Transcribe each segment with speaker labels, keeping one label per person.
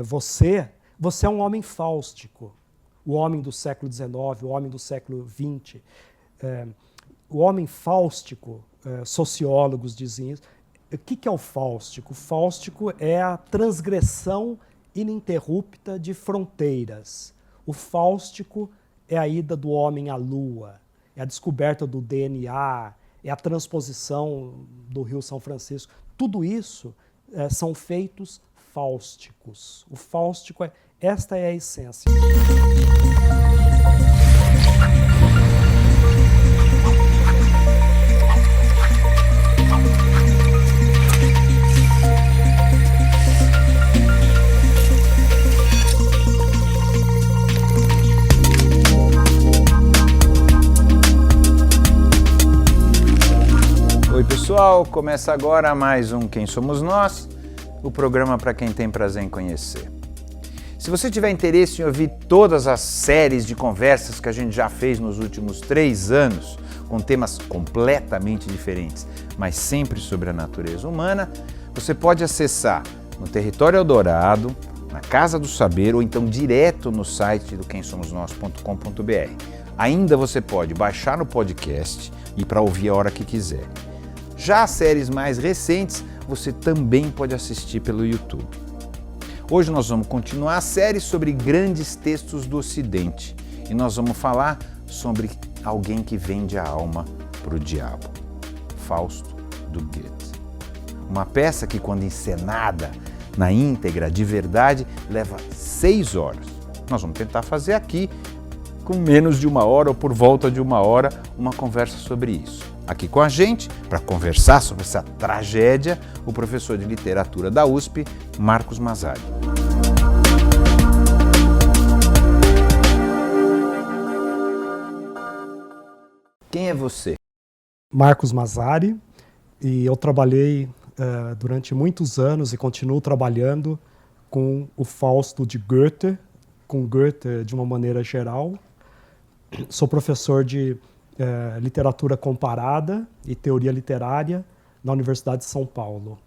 Speaker 1: você é um homem fáustico, o homem do século XIX, o homem do século XX. O homem fáustico, sociólogos dizem isso. O que é o fáustico? O fáustico é a transgressão ininterrupta de fronteiras. O fáustico é a ida do homem à Lua, é a descoberta do DNA, é a transposição do Rio São Francisco. Tudo isso são feitos fáusticos. O fáustico esta é a essência.
Speaker 2: Oi pessoal, começa agora mais um Quem Somos Nós, o programa para quem tem prazer em conhecer. Se você tiver interesse em ouvir todas as séries de conversas que a gente já fez nos últimos 3 anos, com temas completamente diferentes, mas sempre sobre a natureza humana, você pode acessar no Território Eldorado, na Casa do Saber ou então direto no site do quemsomosnós.com.br. Ainda você pode baixar no podcast e para ouvir a hora que quiser. Já as séries mais recentes você também pode assistir pelo YouTube. Hoje nós vamos continuar a série sobre grandes textos do Ocidente e nós vamos falar sobre alguém que vende a alma para o diabo, Fausto do Goethe. Uma peça que, quando encenada na íntegra, de verdade, leva 6 horas. Nós vamos tentar fazer aqui, com menos de 1 hora ou por volta de 1 hora, uma conversa sobre isso. Aqui com a gente, para conversar sobre essa tragédia, o professor de literatura da USP, Marcos Mazzari. Quem é você?
Speaker 1: Marcos Mazzari, e eu trabalhei durante muitos anos e continuo trabalhando com o Fausto de Goethe, com Goethe de uma maneira geral. Sou professor de literatura comparada e teoria literária na Universidade de São Paulo.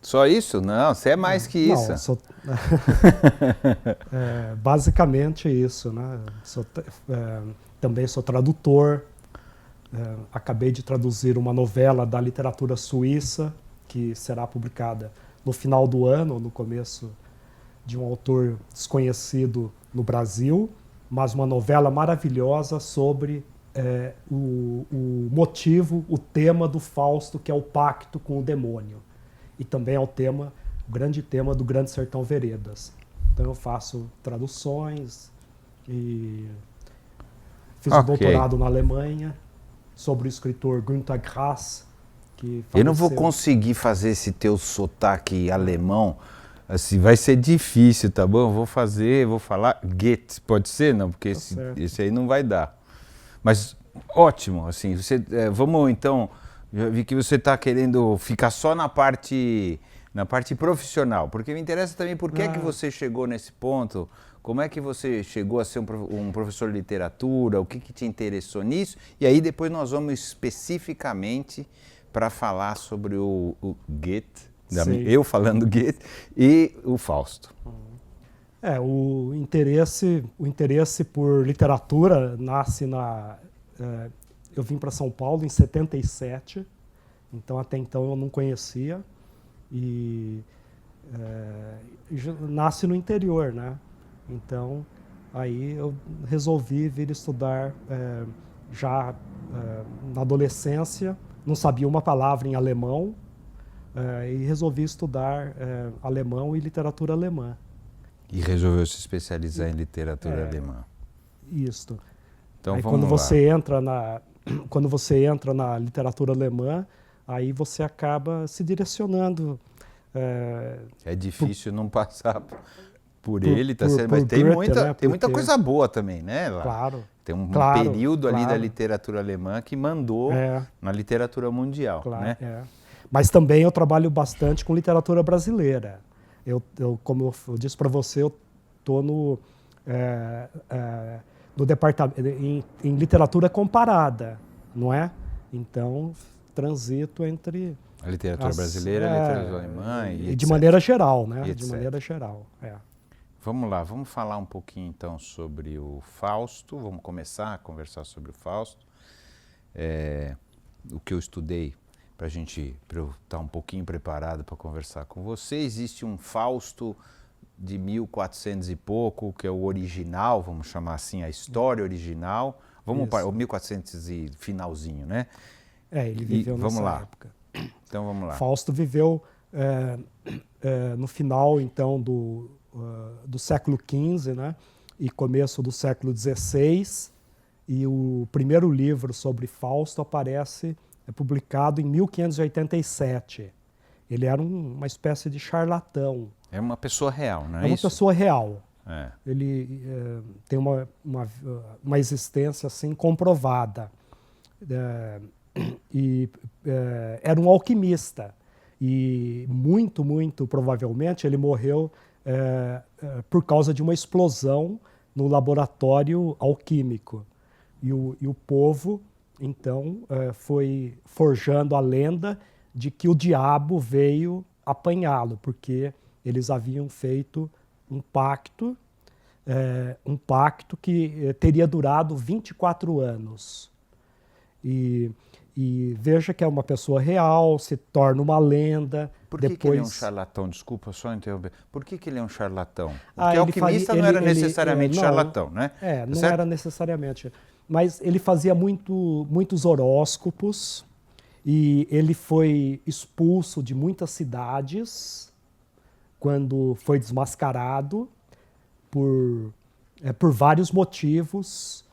Speaker 2: Só isso? Não, você é mais que isso.
Speaker 1: Não, basicamente isso, né? Também sou tradutor. Acabei de traduzir uma novela da literatura suíça que será publicada no final do ano, no começo, de um autor desconhecido no Brasil, mas uma novela maravilhosa sobre o motivo, o tema do Fausto, que é o pacto com o demônio. E também é o grande tema do Grande Sertão Veredas. Então eu faço traduções e fiz um doutorado na Alemanha sobre o escritor Günter Grass, que faleceu.
Speaker 2: Eu não vou conseguir fazer esse teu sotaque alemão. Assim, vai ser difícil, tá bom? Vou falar Goethe, pode ser? Não, porque esse aí não vai dar. Mas ótimo, assim, vamos então, já vi que você está querendo ficar só na parte profissional, porque me interessa também por que é que você chegou nesse ponto, como é que você chegou a ser um professor de literatura, o que te interessou nisso, e aí depois nós vamos especificamente para falar sobre o Goethe, eu falando Goethe, e o Fausto.
Speaker 1: O interesse por literatura nasce eu vim para São Paulo em 77, então até então eu não conhecia, e nasce no interior, né? Então aí eu resolvi vir estudar já na adolescência, não sabia uma palavra em alemão, e resolvi estudar alemão e literatura alemã.
Speaker 2: E resolveu se especializar em literatura alemã.
Speaker 1: Isso.
Speaker 2: Então
Speaker 1: aí,
Speaker 2: vamos
Speaker 1: quando você entra na literatura alemã, aí você acaba se direcionando.
Speaker 2: É difícil não passar por ele, tá certo? Mas tem
Speaker 1: Goethe,
Speaker 2: muita coisa boa também, né? Lá.
Speaker 1: Claro.
Speaker 2: Tem um período ali da literatura alemã que mandou na literatura mundial, né?
Speaker 1: Mas também eu trabalho bastante com literatura brasileira. Como eu disse para você, eu estou no departamento em literatura comparada, não é? Então, transito entre
Speaker 2: A literatura brasileira, a literatura alemã
Speaker 1: e de maneira geral, né? De maneira geral,
Speaker 2: Vamos lá, vamos falar um pouquinho então sobre o Fausto, vamos começar a conversar sobre o Fausto. O que eu estudei para eu estar um pouquinho preparado para conversar com você, existe um Fausto de 1400 e pouco, que é o original, vamos chamar assim, a história original, para o 1400 e finalzinho, né?
Speaker 1: Ele viveu nessa época.
Speaker 2: Então vamos lá.
Speaker 1: Fausto viveu no final então do século XV, né, e começo do século XVI, e o primeiro livro sobre Fausto é publicado em 1587. Ele era uma espécie de charlatão.
Speaker 2: É uma pessoa real, não é isso?
Speaker 1: É uma pessoa real.
Speaker 2: É.
Speaker 1: Ele tem uma existência assim comprovada. Era um alquimista. E muito, muito provavelmente ele morreu por causa de uma explosão no laboratório alquímico. E o povo, então, foi forjando a lenda de que o diabo veio apanhá-lo, porque eles haviam feito um pacto que teria durado 24 anos. E veja que é uma pessoa real, se torna uma lenda.
Speaker 2: Por que ele é um charlatão? Desculpa, só interromper. Por que ele é um charlatão? Porque alquimista não era necessariamente charlatão, né?
Speaker 1: Não era necessariamente. Mas ele fazia muitos horóscopos e ele foi expulso de muitas cidades quando foi desmascarado por vários motivos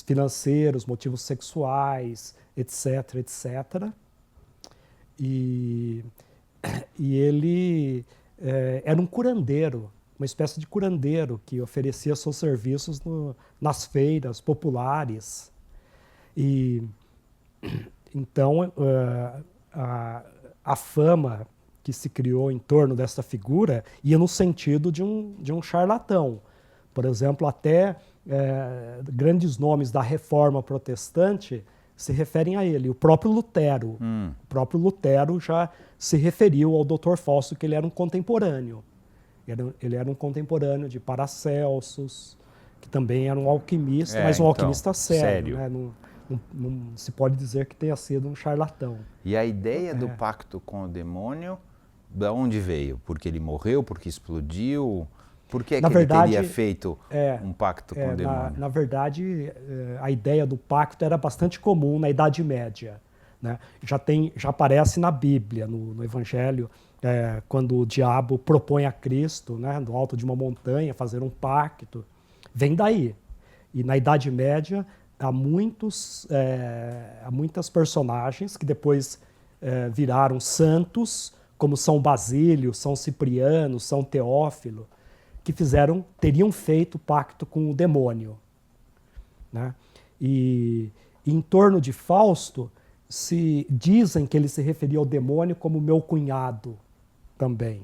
Speaker 1: financeiros, motivos sexuais, etc, etc. E ele era um curandeiro, uma espécie de curandeiro que oferecia seus serviços nas feiras populares. E então a fama que se criou em torno dessa figura ia no sentido de um charlatão. Por exemplo, até grandes nomes da Reforma Protestante se referem a ele. O próprio Lutero. O próprio Lutero já se referiu ao Dr. Fausto, que ele era um contemporâneo. Ele era um contemporâneo de Paracelsus, que também era um alquimista, mas um alquimista sério. Né? Não se pode dizer que tenha sido um charlatão.
Speaker 2: E a ideia do pacto com o demônio, de onde veio? Porque ele morreu, porque explodiu? Por que ele teria feito um pacto com o demônio?
Speaker 1: Na verdade, a ideia do pacto era bastante comum na Idade Média. Né? Já aparece na Bíblia, no Evangelho, quando o diabo propõe a Cristo, né, do alto de uma montanha, fazer um pacto. Vem daí. E na Idade Média há muitas personagens que depois viraram santos, como São Basílio, São Cipriano, São Teófilo, que teriam feito pacto com o demônio. Né? E em torno de Fausto, dizem que ele se referia ao demônio como meu cunhado também.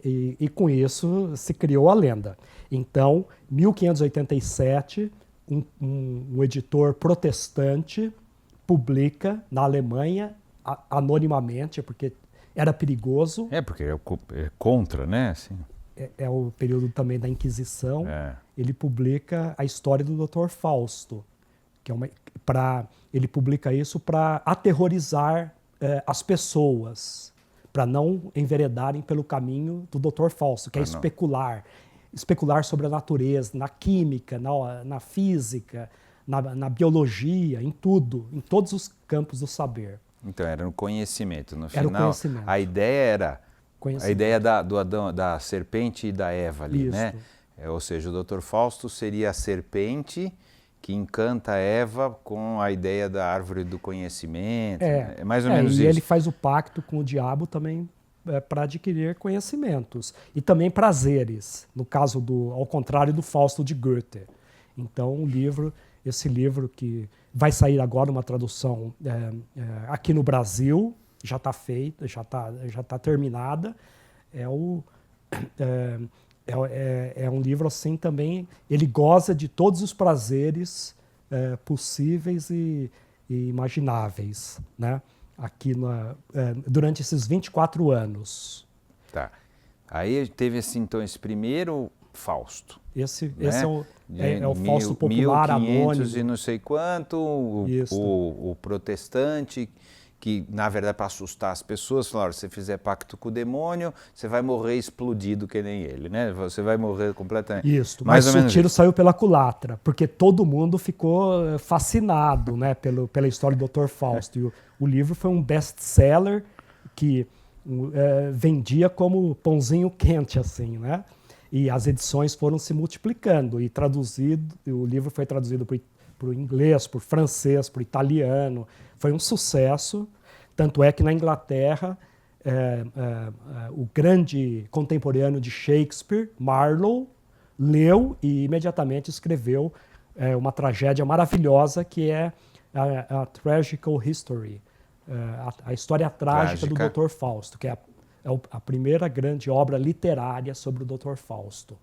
Speaker 1: E com isso se criou a lenda. Então, em 1587, um editor protestante publica na Alemanha, anonimamente, porque era perigoso.
Speaker 2: Porque é contra, né? Assim.
Speaker 1: É o período também da Inquisição. Ele publica a história do Dr. Fausto, que ele publica isso para aterrorizar as pessoas, para não enveredarem pelo caminho do Dr. Fausto, que é especular sobre a natureza, na química, na física, na biologia, em tudo, em todos os campos do saber.
Speaker 2: Então era no conhecimento. No
Speaker 1: final, conhecimento.
Speaker 2: A ideia era a ideia do Adão, da serpente e da Eva ali, né? Ou seja, o Dr. Fausto seria a serpente que encanta a Eva com a ideia da árvore do conhecimento. É mais ou menos isso.
Speaker 1: E ele faz o pacto com o diabo também para adquirir conhecimentos e também prazeres, no caso ao contrário do Fausto de Goethe. Então, esse livro que vai sair agora uma tradução aqui no Brasil, já está feita, já está terminada. É um livro assim também. Ele goza de todos os prazeres possíveis e imagináveis, né? aqui durante esses 24 anos.
Speaker 2: Tá. Aí teve assim, então esse primeiro Fausto.
Speaker 1: Esse
Speaker 2: né?
Speaker 1: é o Fausto popular
Speaker 2: 1500
Speaker 1: anônimo.
Speaker 2: e não sei quanto, o protestante, que na verdade para assustar as pessoas, falaram, se você fizer pacto com o demônio, você vai morrer explodido que nem ele, né? Você vai morrer completamente.
Speaker 1: Isso, mas o tiro saiu pela culatra, porque todo mundo ficou fascinado, né, pela história do Dr. Fausto. E o livro foi um best-seller que vendia como pãozinho quente, assim, né? E as edições foram se multiplicando e o livro foi traduzido para o inglês, para o francês, para o italiano. Foi um sucesso, tanto é que na Inglaterra o grande contemporâneo de Shakespeare, Marlowe, leu e imediatamente escreveu uma tragédia maravilhosa que é a Tragical History, a história trágica do Dr. Fausto, que é a primeira grande obra literária sobre o Dr. Fausto.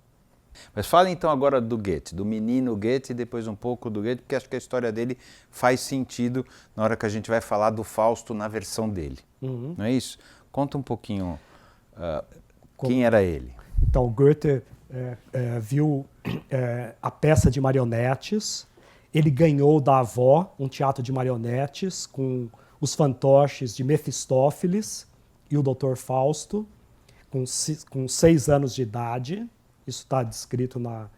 Speaker 2: Mas fala então agora do Goethe, do menino Goethe e depois um pouco do Goethe, porque acho que a história dele faz sentido na hora que a gente vai falar do Fausto na versão dele. Não é isso? Conta um pouquinho quem era ele.
Speaker 1: Então, Goethe viu a peça de marionetes, ele ganhou da avó um teatro de marionetes com os fantoches de Mefistófeles e o Dr. Fausto, com 6 anos de idade. Isso está descrito na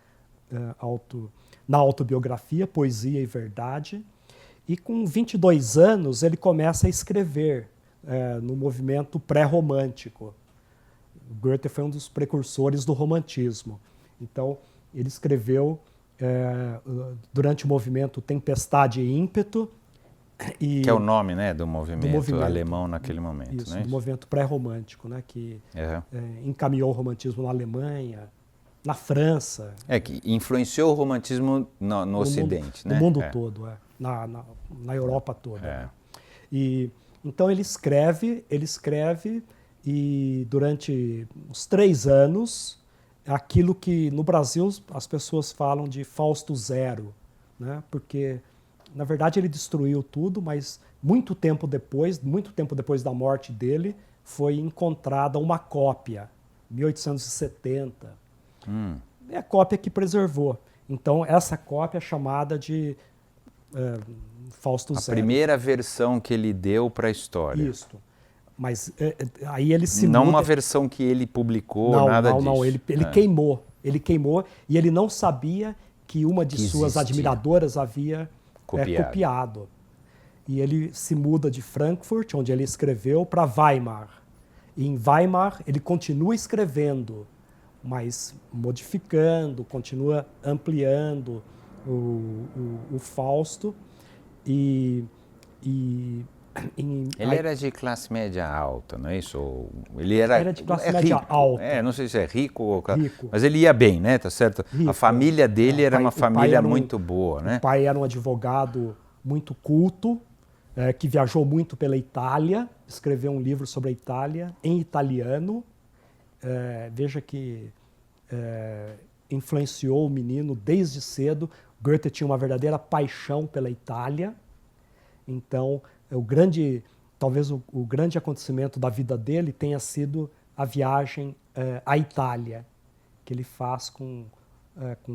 Speaker 1: autobiografia, Poesia e Verdade. E com 22 anos ele começa a escrever no movimento pré-romântico. Goethe foi um dos precursores do romantismo. Então, ele escreveu durante o movimento Tempestade e Ímpeto.
Speaker 2: Que é o nome, né, do movimento alemão naquele momento.
Speaker 1: Isso,
Speaker 2: né?
Speaker 1: do movimento pré-romântico, né, que encaminhou o romantismo na Alemanha, na França.
Speaker 2: Que influenciou o romantismo no Ocidente.
Speaker 1: No mundo todo, na Europa toda. E, então ele escreve e durante uns 3 anos, aquilo que no Brasil as pessoas falam de Fausto Zero, né, porque na verdade ele destruiu tudo, mas muito tempo depois da morte dele, foi encontrada uma cópia, 1870. É a cópia que preservou. Então, essa cópia é chamada de Fausto Zero.
Speaker 2: A primeira versão que ele deu para a história.
Speaker 1: Isso. Mas aí ele se
Speaker 2: Não
Speaker 1: muda...
Speaker 2: uma versão que ele publicou, nada disso.
Speaker 1: Não, ele queimou. Ele queimou e ele não sabia que uma de suas admiradoras havia copiado. E ele se muda de Frankfurt, onde ele escreveu, para Weimar. E em Weimar ele continua escrevendo, mas modificando, continua ampliando o Fausto.
Speaker 2: Ele era de classe média alta, não é isso? Ele era
Speaker 1: de classe média alta.
Speaker 2: Não sei se é rico,
Speaker 1: rico,
Speaker 2: mas ele ia bem, né? Tá certo?
Speaker 1: Rico.
Speaker 2: A família dele era uma família muito boa, né?
Speaker 1: O pai era um advogado muito culto, que viajou muito pela Itália, escreveu um livro sobre a Itália em italiano. Veja que influenciou o menino desde cedo. Goethe tinha uma verdadeira paixão pela Itália. Então, talvez o grande acontecimento da vida dele tenha sido a viagem à Itália, que ele faz com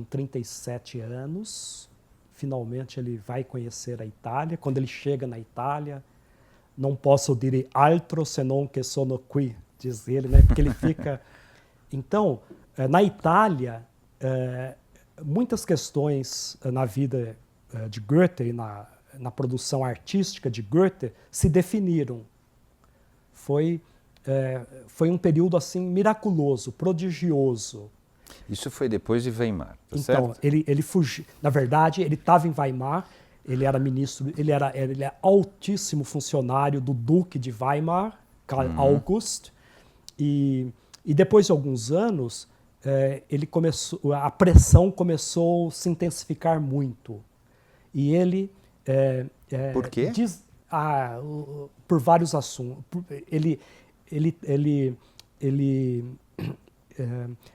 Speaker 1: 37 anos. Finalmente ele vai conhecer a Itália. Quando ele chega na Itália, não posso dire altro se non che sono qui, diz ele, né? Porque ele fica... Então, na Itália, muitas questões na vida de Goethe e na produção artística de Goethe se definiram. Foi um período assim miraculoso, prodigioso.
Speaker 2: Isso foi depois de Weimar, tá
Speaker 1: então,
Speaker 2: certo?
Speaker 1: ele fugiu. Na verdade, ele estava em Weimar, ele era ministro, ele é altíssimo funcionário do Duque de Weimar, Karl August, e depois de alguns anos, a pressão começou a se intensificar muito. E ele...
Speaker 2: Por quê?
Speaker 1: Por vários assuntos. Ele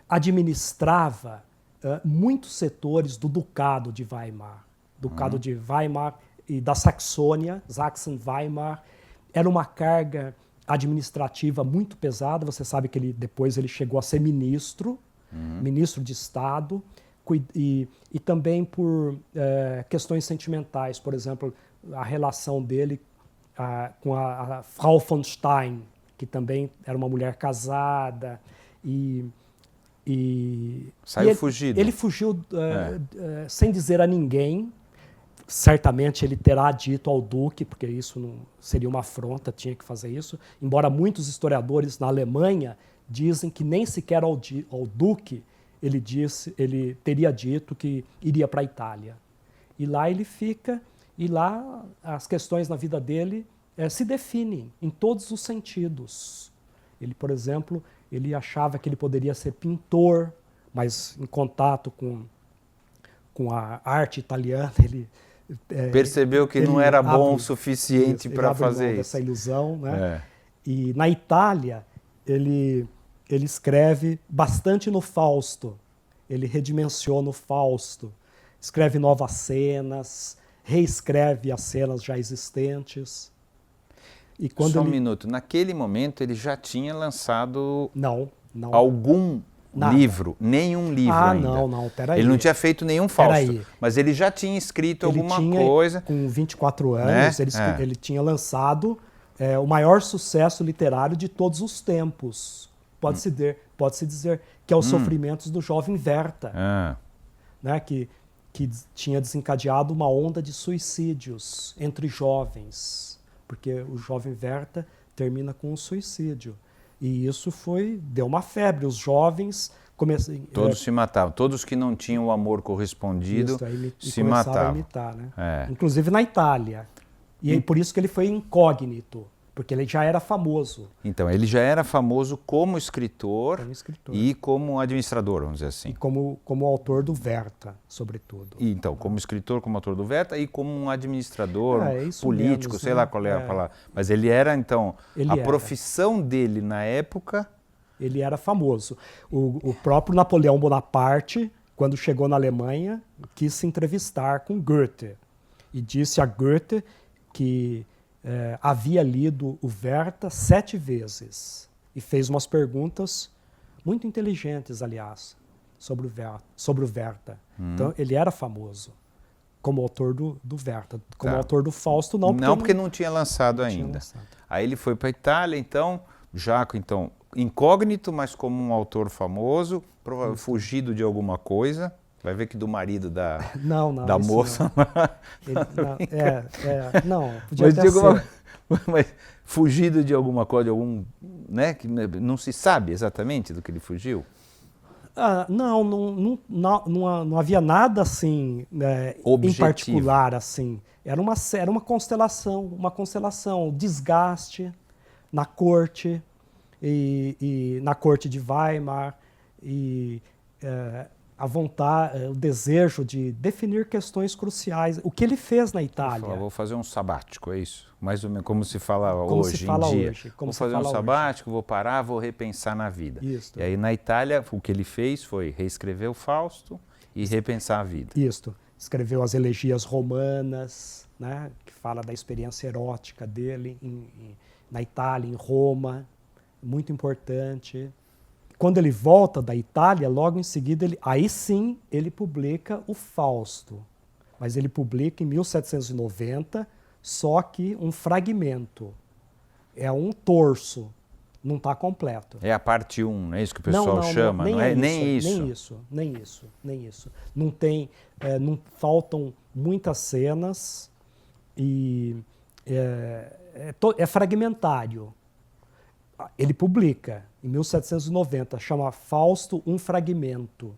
Speaker 1: administrava muitos setores do Ducado de Weimar. Ducado de Weimar e da Saxônia, Sachsen-Weimar. Era uma carga administrativa muito pesada. Você sabe que depois ele chegou a ser ministro de Estado, e também por questões sentimentais. Por exemplo, a relação dele com a Frau von Stein, que também era uma mulher casada.
Speaker 2: Saiu fugido.
Speaker 1: Ele fugiu sem dizer a ninguém. Certamente ele terá dito ao Duque, porque isso não seria uma afronta, tinha que fazer isso. Embora muitos historiadores na Alemanha dizem que nem sequer ao Duque ele teria dito que iria para a Itália. E lá ele fica, e lá as questões na vida dele se definem em todos os sentidos. Ele, por exemplo, ele achava que ele poderia ser pintor, mas em contato com a arte italiana, ele
Speaker 2: percebeu que não era bom o suficiente para fazer isso.
Speaker 1: Essa ilusão, né? E na Itália, ele escreve bastante no Fausto. Ele redimensiona o Fausto, escreve novas cenas, reescreve as cenas já existentes. E quando
Speaker 2: Só um minuto. Naquele momento, ele já tinha lançado
Speaker 1: não.
Speaker 2: algum livro, nenhum livro ainda.
Speaker 1: Não, peraí.
Speaker 2: Ele não tinha feito nenhum Fausto, mas ele já tinha escrito alguma coisa.
Speaker 1: Com 24 anos, né? Ele tinha lançado o maior sucesso literário de todos os tempos. Pode-se dizer que é Os Sofrimentos do Jovem Werther, né? que tinha desencadeado uma onda de suicídios entre jovens, porque o Jovem Werther termina com um suicídio. E isso deu uma febre. Os jovens
Speaker 2: todos se matavam. Todos que não tinham o amor correspondido se matavam.
Speaker 1: A imitar, né? Inclusive na Itália. E por isso que ele foi incógnito, porque ele já era famoso.
Speaker 2: Então, ele já era famoso como escritor, e como administrador, vamos dizer assim.
Speaker 1: E como autor do Werther, sobretudo.
Speaker 2: E, então, como escritor, como autor do Werther e como um administrador, político,
Speaker 1: menos,
Speaker 2: sei lá qual é a palavra. Mas ele era, então, a profissão dele na época...
Speaker 1: Ele era famoso. O próprio Napoleão Bonaparte, quando chegou na Alemanha, quis se entrevistar com Goethe. E disse a Goethe que havia lido o Werther 7 vezes. E fez umas perguntas muito inteligentes, aliás, sobre o Werther. Então, ele era famoso como autor do Werther. Como autor do Fausto, não.
Speaker 2: Porque não tinha lançado ainda. Aí ele foi para a Itália, então, incógnito, mas como um autor famoso, fugido de alguma coisa. Vai ver que do marido da moça.
Speaker 1: Não, podia até ser.
Speaker 2: Mas fugido de alguma coisa, né, que não se sabe exatamente do que ele fugiu?
Speaker 1: Não havia nada assim, em particular, assim. Era uma constelação, desgaste na corte, e na corte de Weimar, e a vontade, o desejo de definir questões cruciais. O que ele fez na Itália?
Speaker 2: Vou fazer um sabático, é isso? Mais ou menos como se fala hoje em dia. Vou fazer um sabático, vou parar, vou repensar na vida.
Speaker 1: Isso.
Speaker 2: E aí na Itália, o que ele fez foi reescrever o Fausto e repensar a vida.
Speaker 1: Isso. Escreveu as elegias romanas, né, que fala da experiência erótica dele na Itália, em Roma, muito importante. Quando ele volta da Itália, logo em seguida, aí sim ele publica o Fausto. Mas ele publica em 1790, só que um fragmento. É um torso, não está completo.
Speaker 2: É a parte 1, não é isso que o pessoal chama? Nem
Speaker 1: isso. Não tem, não faltam muitas cenas e é fragmentário. Ele publica em 1790, chama Fausto, um fragmento.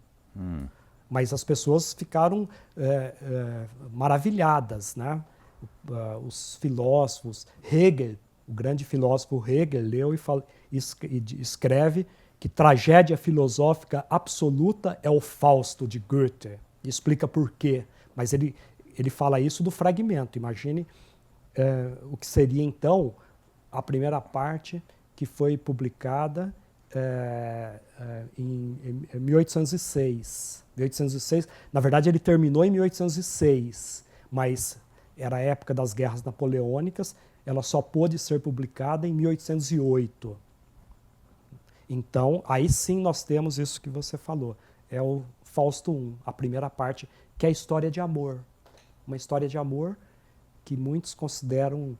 Speaker 1: Mas as pessoas ficaram maravilhadas, né? Os filósofos, Hegel, o grande filósofo Hegel, leu e escreve que tragédia filosófica absoluta é o Fausto de Goethe. E explica por quê. Mas ele fala isso do fragmento. Imagine o que seria, então, a primeira parte que foi publicada em 1806. Na verdade, ele terminou em 1806, mas era a época das guerras napoleônicas. ela só pôde ser publicada em 1808. Então, aí sim nós temos isso que você falou. É o Fausto I, a primeira parte, que é a história de amor. Uma história de amor que muitos consideram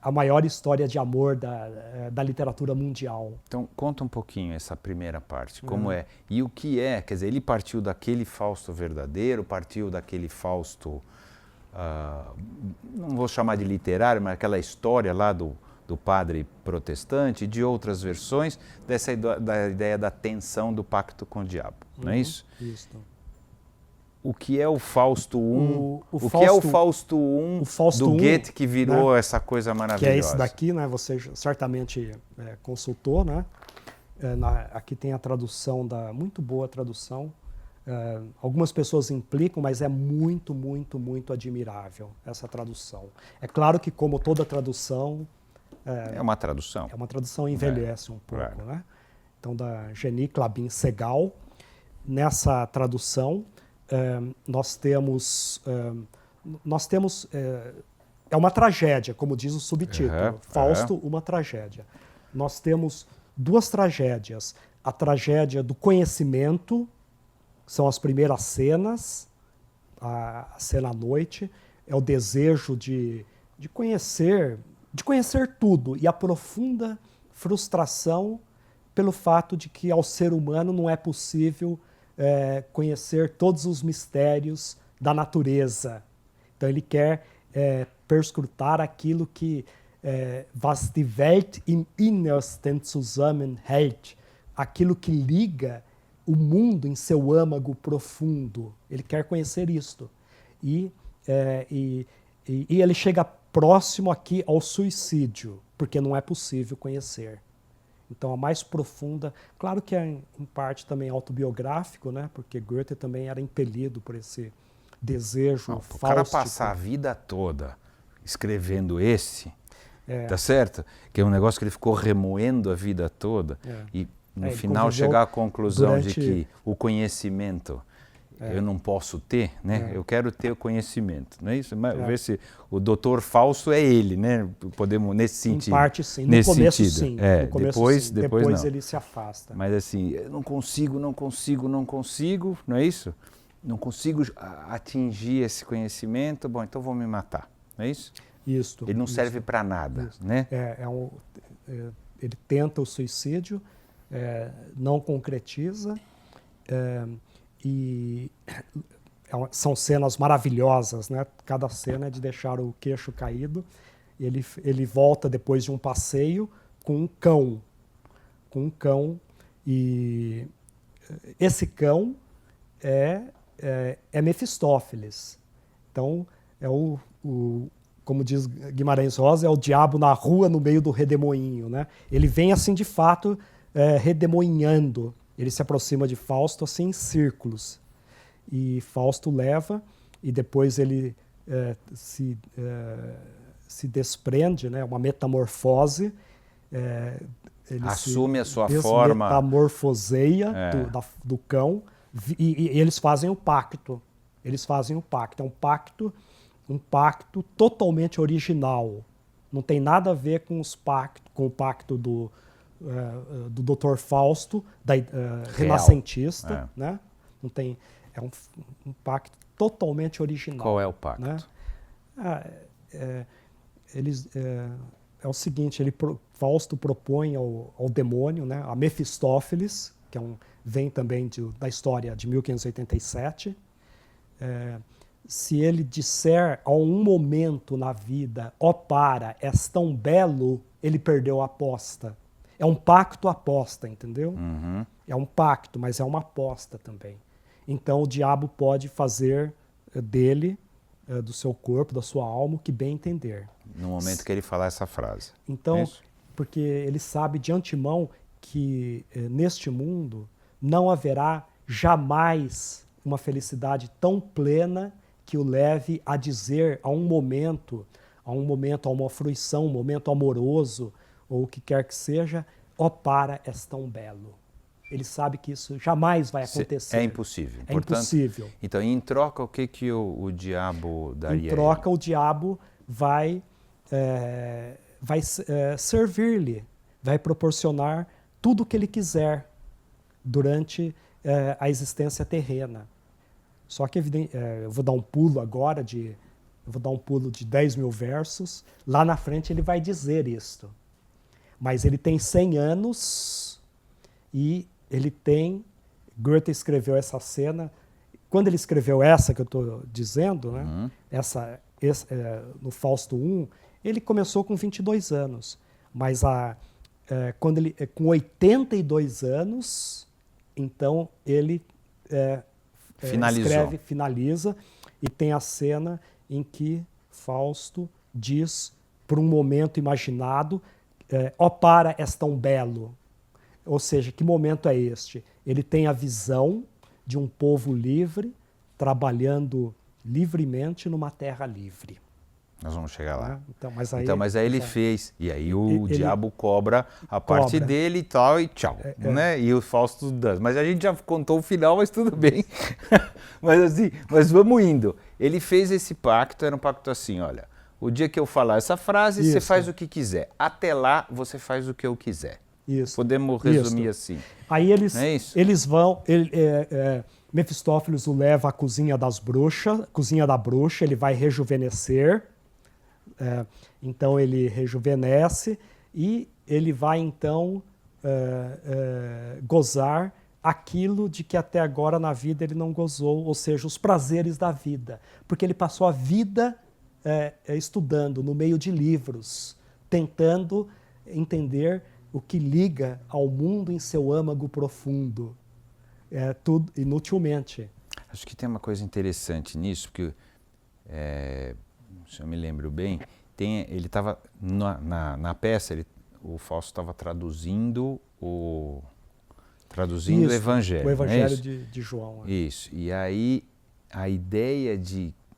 Speaker 1: a maior história de amor da literatura mundial.
Speaker 2: Então, conta um pouquinho essa primeira parte, como é. E o que é, quer dizer, ele partiu daquele Fausto verdadeiro, partiu daquele Fausto, não vou chamar de literário, mas aquela história lá do padre protestante, de outras versões, da ideia da tensão do pacto com o diabo, não é isso?
Speaker 1: Isso.
Speaker 2: O que é o Fausto I?
Speaker 1: O
Speaker 2: que é o Fausto I do Goethe que virou, né, essa coisa maravilhosa?
Speaker 1: Que é esse daqui, né? Você certamente consultou, né? Aqui tem a tradução, muito boa tradução. Algumas pessoas implicam, mas é muito, muito, muito admirável essa tradução. É claro que, como toda tradução...
Speaker 2: É uma tradução.
Speaker 1: É uma tradução, envelhece um pouco,
Speaker 2: claro,
Speaker 1: né? Então, da Geni Clabin Segal, nessa tradução, nós temos é uma tragédia, como diz o subtítulo, Fausto, uma tragédia. Nós temos duas tragédias, a tragédia do conhecimento, são as primeiras cenas, a cena à noite, é o desejo de conhecer tudo, e a profunda frustração pelo fato de que ao ser humano não é possível conhecer todos os mistérios da natureza. Então ele quer perscrutar aquilo que was die Welt im Innersten zusammenhält, aquilo que liga o mundo em seu âmago profundo. Ele quer conhecer isto. E ele chega próximo aqui ao suicídio, porque não é possível conhecer. Então, a mais profunda, claro que é em parte também autobiográfico, né? Porque Goethe também era impelido por esse desejo fáustico.
Speaker 2: O cara passar a vida toda escrevendo tá certo? Que é um negócio que ele ficou remoendo a vida toda e no final chegar à conclusão de que o conhecimento eu não posso ter, né? Eu quero ter o conhecimento, não é isso? Mas ver se o doutor Fausto é ele, né? Podemos, nesse sentido.
Speaker 1: Em parte, sim. No começo, sim. No começo,
Speaker 2: depois
Speaker 1: não.
Speaker 2: Ele
Speaker 1: se afasta.
Speaker 2: Mas assim, eu não consigo, não é isso? Não consigo atingir esse conhecimento, bom, então vou me matar, não é isso?
Speaker 1: Isso.
Speaker 2: Ele não serve para nada, né?
Speaker 1: Ele tenta o suicídio, não concretiza, e são cenas maravilhosas, né? Cada cena é de deixar o queixo caído. Ele volta depois de um passeio com um cão, e esse cão é Mefistófeles. Então, como diz Guimarães Rosa, é o diabo na rua no meio do redemoinho, né? Ele vem assim de fato redemoinhando. Ele se aproxima de Fausto assim em círculos. E Fausto leva, e depois ele se desprende, né? Uma metamorfose. Ele
Speaker 2: assume a sua forma.
Speaker 1: Metamorfoseia do cão, e eles fazem o pacto. É um pacto totalmente original. Não tem nada a ver com o pacto do Dr. Fausto, renascentista, né? Não tem, é um pacto totalmente original.
Speaker 2: Qual é o pacto?
Speaker 1: Né? É o seguinte, Fausto propõe ao demônio, né, a Mefistófeles, que vem também da história de 1587, se ele disser a um momento na vida, és tão belo, ele perdeu a aposta. É um pacto-aposta, entendeu?
Speaker 2: Uhum.
Speaker 1: É um pacto, mas é uma aposta também. Então o diabo pode fazer dele, do seu corpo, da sua alma, o que bem entender.
Speaker 2: No momento que ele falar essa frase.
Speaker 1: Então, porque ele sabe de antemão que neste mundo não haverá jamais uma felicidade tão plena que o leve a dizer a uma fruição, um momento amoroso, ou o que quer que seja, és tão belo. Ele sabe que isso jamais vai acontecer.
Speaker 2: É impossível.
Speaker 1: É impossível.
Speaker 2: Então, em troca, o que o diabo daria?
Speaker 1: Em troca, o diabo vai vai servir-lhe, vai proporcionar tudo o que ele quiser durante a existência terrena. Só que eu vou dar um pulo agora eu vou dar um pulo de 10 mil versos. Lá na frente ele vai dizer isto. Mas ele tem 100 anos e ele tem... Goethe escreveu essa cena. Quando ele escreveu essa que eu estou dizendo, né, no Fausto I, ele começou com 22 anos. Mas quando ele, com 82 anos, então ele finaliza, e tem a cena em que Fausto diz, por um momento imaginado, ó para és tão belo. Ou seja, que momento é este? Ele tem a visão de um povo livre, trabalhando livremente numa terra livre.
Speaker 2: Nós vamos chegar lá.
Speaker 1: Né? Então,
Speaker 2: mas aí ele fez, e aí o diabo cobra a parte dele e tal, e tchau. Né? E o Fausto dança. Mas a gente já contou o final, mas tudo bem. mas vamos indo. Ele fez esse pacto, era um pacto assim, olha, o dia que eu falar essa frase, você faz o que quiser. Até lá, você faz o que eu quiser.
Speaker 1: Isso.
Speaker 2: Podemos resumir assim.
Speaker 1: Aí eles vão... Mefistófeles o leva à cozinha da bruxa, ele vai rejuvenescer. Então ele rejuvenesce e ele vai então gozar aquilo de que até agora na vida ele não gozou, ou seja, os prazeres da vida. Porque ele passou a vida estudando no meio de livros, tentando entender o que liga ao mundo em seu âmago profundo. Tudo inutilmente.
Speaker 2: Acho que tem uma coisa interessante nisso, porque, se eu me lembro bem, ele estava na peça, o Fausto estava traduzindo o Evangelho.
Speaker 1: O Evangelho de João.
Speaker 2: Isso. E aí a ideia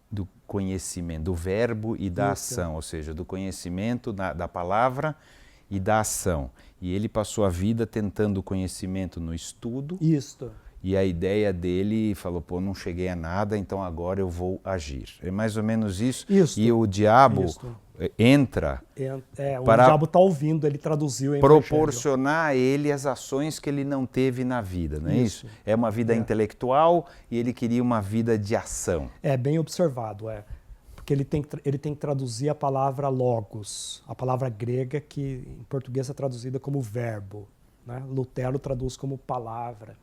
Speaker 2: do conhecimento, do verbo e da ação, ou seja, do conhecimento da palavra e da ação. E ele passou a vida tentando o conhecimento no estudo.
Speaker 1: Isto.
Speaker 2: E a ideia dele falou, pô, não cheguei a nada, então agora eu vou agir. É mais ou menos isso. E o diabo entra
Speaker 1: para o diabo está ouvindo, ele traduziu em
Speaker 2: proporcionar a ele as ações que ele não teve na vida, não é isso? É uma vida intelectual e ele queria uma vida de ação.
Speaker 1: Bem observado, porque ele tem que traduzir a palavra logos, a palavra grega que em português é traduzida como verbo, né? Lutero traduz como palavra.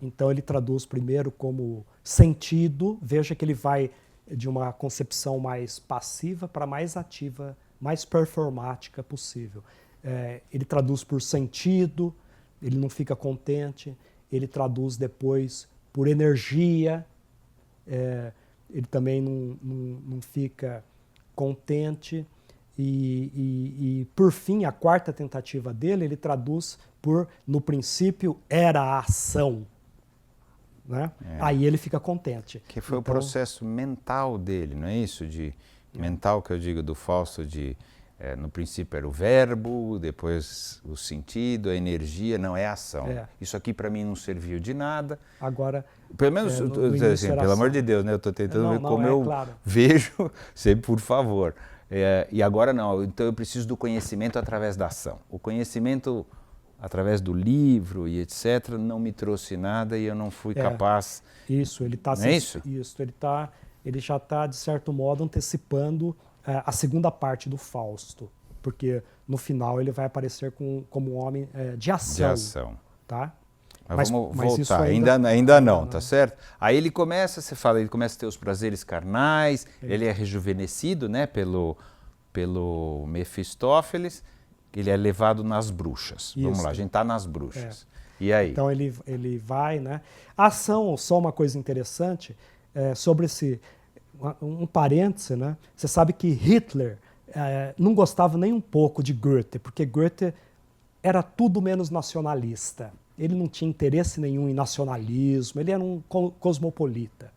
Speaker 1: Então ele traduz primeiro como sentido, veja que ele vai de uma concepção mais passiva para mais ativa, mais performática possível. Ele traduz por sentido, ele não fica contente, ele traduz depois por energia, ele também não fica contente e por fim, a quarta tentativa dele, ele traduz por, no princípio, era a ação. Né? Aí ele fica contente.
Speaker 2: Que foi o processo mental dele, não é isso? Mental que eu digo do Fausto, no princípio era o verbo, depois o sentido, a energia, não é a ação. Isso aqui para mim não serviu de nada.
Speaker 1: Agora,
Speaker 2: pelo menos, assim, pelo amor de Deus, né? Eu estou tentando ver como eu vejo, sempre por favor. E agora não, então eu preciso do conhecimento através da ação. O conhecimento através do livro e etc, não me trouxe nada e eu não fui capaz.
Speaker 1: Isso, ele está. Ele já está de certo modo antecipando a segunda parte do Fausto, porque no final ele vai aparecer como um homem de ação.
Speaker 2: De ação.
Speaker 1: Tá?
Speaker 2: Mas vamos voltar. Isso ainda não, tá certo? Aí ele começa, você fala, ele começa a ter os prazeres carnais, ele é rejuvenescido, né, pelo Mefistófeles. Ele é levado nas bruxas. Isso. Vamos lá, a gente está nas bruxas. E aí?
Speaker 1: Então ele vai, né? A ação, só uma coisa interessante, sobre um parêntese, né? Você sabe que Hitler não gostava nem um pouco de Goethe, porque Goethe era tudo menos nacionalista. Ele não tinha interesse nenhum em nacionalismo, ele era um cosmopolita.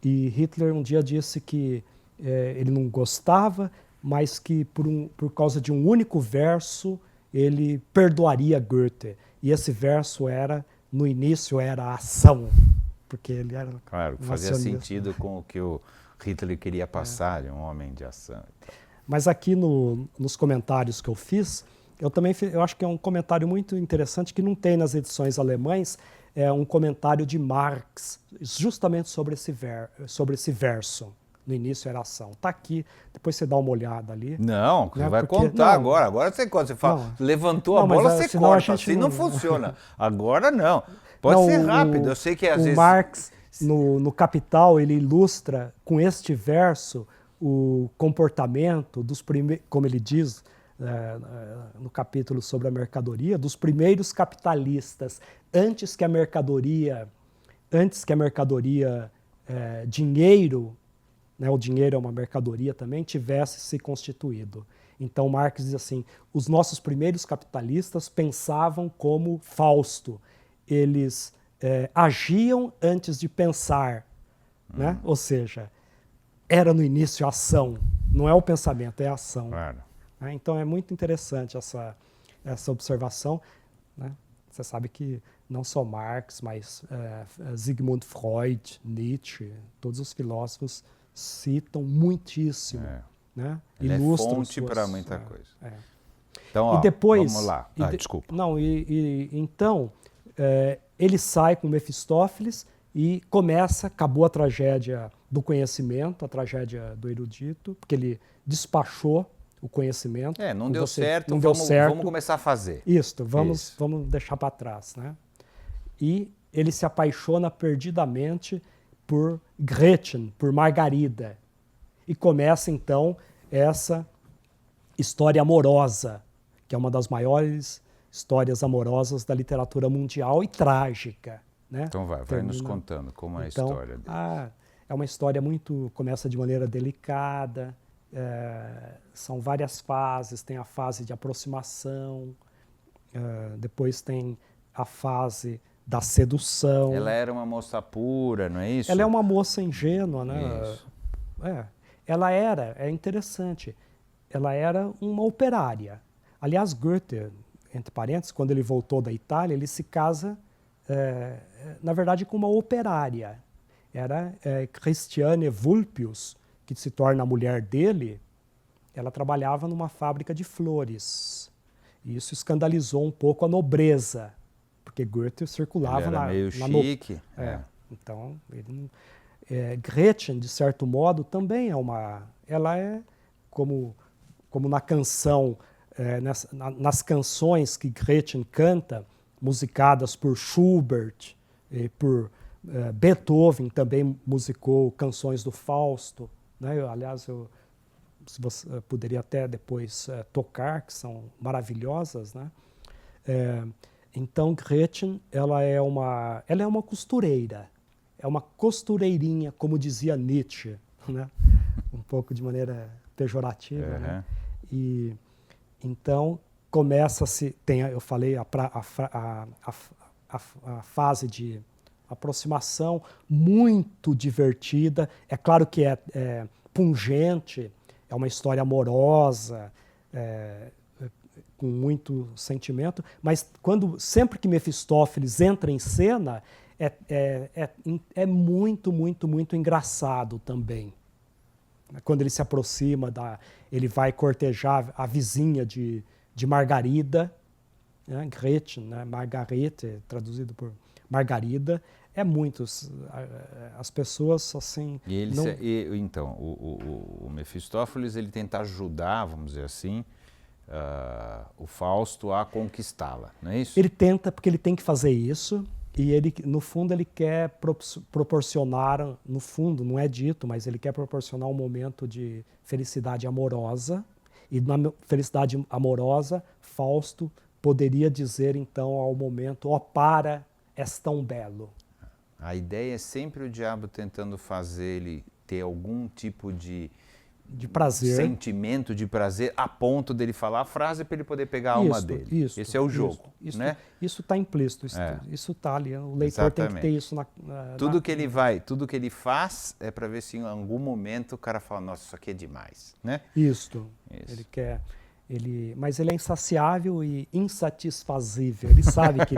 Speaker 1: E Hitler um dia disse que ele não gostava, mas que por causa de um único verso ele perdoaria Goethe. E esse verso no início era a ação, porque ele era
Speaker 2: claro, fazia sentido com o que o Hitler queria passar, de um homem de ação.
Speaker 1: Mas aqui nos comentários que eu fiz, eu acho que é um comentário muito interessante que não tem nas edições alemães, é um comentário de Marx, justamente sobre esse verso. No início era ação. Está aqui, depois você dá uma olhada ali.
Speaker 2: Não, você vai
Speaker 1: porque,
Speaker 2: contar agora. Agora você conta. Você fala, levantou a bola, você corta. Assim não funciona. Agora não. Pode ser rápido. Eu sei que às vezes...
Speaker 1: Marx, no Capital, ele ilustra com este verso o comportamento dos primeiros, como ele diz no capítulo sobre a mercadoria, dos primeiros capitalistas, antes que a mercadoria dinheiro, né, o dinheiro é uma mercadoria também, tivesse se constituído. Então Marx diz assim, os nossos primeiros capitalistas pensavam como Fausto, eles agiam antes de pensar, né? Ou seja, era no início a ação, não é o pensamento, é a ação.
Speaker 2: Claro.
Speaker 1: Então é muito interessante essa observação, né? Você sabe que não só Marx, mas Sigmund Freud, Nietzsche, todos os filósofos citam muitíssimo. Né?
Speaker 2: Ele ilustram é fonte para muita coisa. Então, ó,
Speaker 1: e depois,
Speaker 2: vamos lá. Desculpa.
Speaker 1: Não, então, ele sai com Mefistófeles e acabou a tragédia do conhecimento, a tragédia do erudito, porque ele despachou o conhecimento.
Speaker 2: Não deu certo, vamos começar a fazer.
Speaker 1: Vamos deixar para trás. Né? E ele se apaixona perdidamente por Gretchen, por Margarida. E começa, então, essa história amorosa, que é uma das maiores histórias amorosas da literatura mundial e trágica. Né?
Speaker 2: Então vai nos contando como é a história dele.
Speaker 1: É uma história começa de maneira delicada, são várias fases, tem a fase de aproximação, depois tem a fase da sedução.
Speaker 2: Ela era uma moça pura, não é isso?
Speaker 1: Ela é uma moça ingênua, né?
Speaker 2: Isso.
Speaker 1: Ela é interessante, ela era uma operária. Aliás, Goethe, entre parênteses, quando ele voltou da Itália, ele se casa, na verdade, com uma operária. Era Christiane Vulpius, que se torna a mulher dele. Ela trabalhava numa fábrica de flores. E isso escandalizou um pouco a nobreza, porque Goethe circulava
Speaker 2: ele era meio chique.
Speaker 1: Então, Gretchen, de certo modo, também ela é como na canção, nas canções que Gretchen canta, musicadas por Schubert, por Beethoven também musicou canções do Fausto. Né? Aliás, se você poderia até depois tocar, que são maravilhosas. Né? Então, Gretchen, ela é uma costureira. É uma costureirinha, como dizia Nietzsche, né? Um pouco de maneira pejorativa. Né? E então começa-se, eu falei, a fase de aproximação muito divertida. É claro que é pungente, é uma história amorosa, com muito sentimento, mas sempre que Mefistófeles entra em cena, é muito, muito, muito engraçado também. Quando ele se aproxima, ele vai cortejar a vizinha de Margarida, né? Gretchen, né? Margarete, traduzido por Margarida, as pessoas assim...
Speaker 2: Então, o Mefistófeles, ele tenta ajudar, vamos dizer assim, o Fausto a conquistá-la, não é isso?
Speaker 1: Ele tenta, porque ele tem que fazer isso, e ele, no fundo, ele quer proporcionar, no fundo, não é dito, mas ele quer proporcionar um momento de felicidade amorosa, e na felicidade amorosa, Fausto poderia dizer, então, ao momento, para, és tão belo.
Speaker 2: A ideia é sempre o diabo tentando fazer ele ter algum tipo de
Speaker 1: prazer,
Speaker 2: sentimento de prazer, a ponto dele falar a frase para ele poder pegar a alma dele. Esse é o jogo. Né?
Speaker 1: Isso está implícito, isso está ali. O leitor tem que ter isso
Speaker 2: tudo que ele faz é para ver se em algum momento o cara fala, nossa, isso aqui é demais. Né?
Speaker 1: Isso. Ele quer... mas ele é insaciável e insatisfazível. Ele sabe que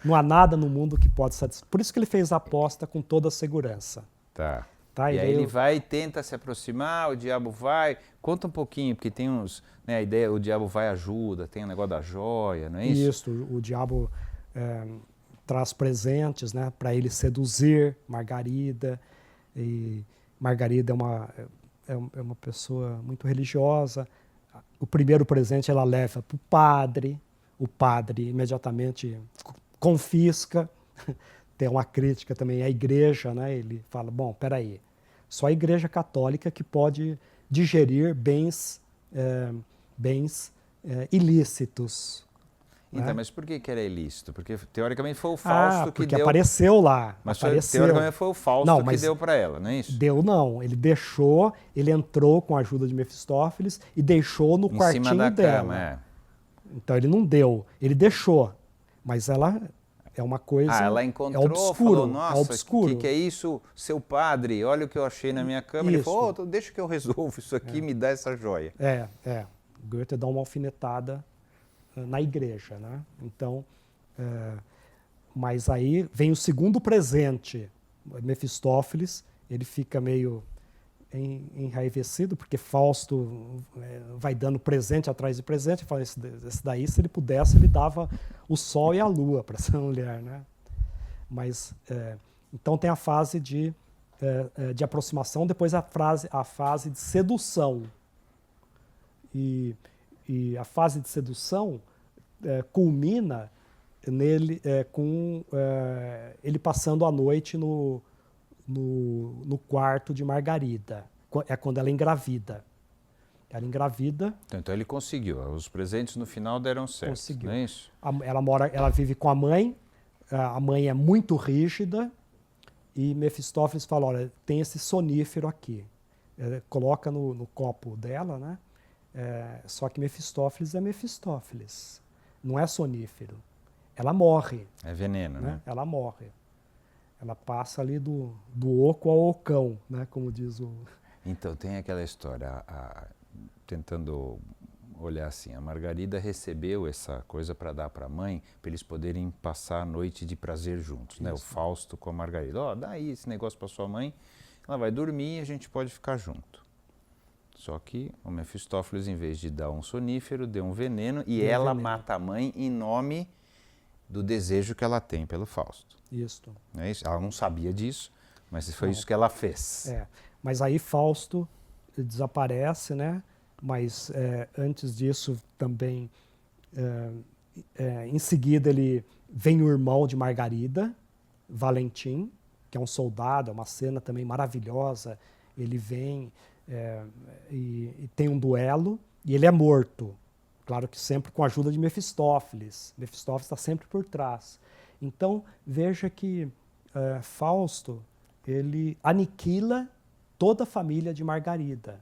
Speaker 1: não há nada no mundo que pode satisfazer. Por isso que ele fez a aposta com toda a segurança.
Speaker 2: Tá.
Speaker 1: Tá?
Speaker 2: E aí ele vai e tenta se aproximar, o diabo vai. Conta um pouquinho, porque tem uns, né, a ideia, o diabo vai e ajuda, tem o negócio da joia, não é isso?
Speaker 1: Isso, o diabo traz presentes, né, para ele seduzir Margarida. E Margarida é uma pessoa muito religiosa. O primeiro presente ela leva para o padre imediatamente confisca. Tem uma crítica também à igreja, né? Ele fala, bom, peraí, só a igreja católica que pode digerir bens ilícitos.
Speaker 2: Então,
Speaker 1: né?
Speaker 2: mas por que era ilícito? Porque teoricamente foi o Fausto que
Speaker 1: porque
Speaker 2: deu...
Speaker 1: apareceu lá.
Speaker 2: Mas
Speaker 1: apareceu.
Speaker 2: teoricamente foi o Fausto que deu para ela, não é isso?
Speaker 1: Deu não, ele deixou, ele entrou com a ajuda de Mefistófeles e deixou no quartinho
Speaker 2: cima da
Speaker 1: dela.
Speaker 2: cama,
Speaker 1: Então ele não deu, ele deixou, mas ela é uma coisa...
Speaker 2: ela encontrou,
Speaker 1: é obscuro,
Speaker 2: falou, nossa, o que é isso? Seu padre, olha o que eu achei na minha cama. Ele falou, deixa que eu resolvo isso aqui, me dá essa joia.
Speaker 1: Goethe dá uma alfinetada na igreja, né? Então, mas aí vem o segundo presente, Mefistófeles, ele fica meio enraivecido, porque Fausto vai dando presente atrás de presente, e fala, esse daí, se ele pudesse, ele dava o sol e a lua para essa mulher, né? Mas, então tem a fase de aproximação, depois a fase de sedução. E a fase de sedução culmina nele com ele passando a noite no quarto de Margarida. É quando ela engravida. Ela engravida.
Speaker 2: Então ele conseguiu. Os presentes no final deram certo.
Speaker 1: Conseguiu.
Speaker 2: Não é isso?
Speaker 1: Ela vive com a mãe. A mãe é muito rígida. E Mefistófeles fala, olha, tem esse sonífero aqui. Coloca no copo dela, né? Só que Mefistófeles é Mefistófeles. Não é sonífero. Ela morre.
Speaker 2: É veneno, né?
Speaker 1: Ela morre. Ela passa ali do oco ao ocão, né? Como diz o...
Speaker 2: Então, tem aquela história, tentando olhar assim, a Margarida recebeu essa coisa para dar para a mãe, para eles poderem passar a noite de prazer juntos, né? O Fausto com a Margarida. Dá aí esse negócio para sua mãe, ela vai dormir e a gente pode ficar junto. Só que o Mefistófeles, em vez de dar um sonífero, deu um veneno e ela mata a mãe em nome do desejo que ela tem pelo Fausto.
Speaker 1: Isso.
Speaker 2: Não é isso? Ela não sabia disso, mas foi isso que ela fez.
Speaker 1: Mas aí Fausto desaparece, né? Mas antes disso também, em seguida vem o irmão de Margarida, Valentim, que é um soldado, é uma cena também maravilhosa. Ele vem e tem um duelo e ele é morto. Claro que sempre com a ajuda de Mefistófeles. Mefistófeles está sempre por trás. Então, veja que Fausto, ele aniquila toda a família de Margarida.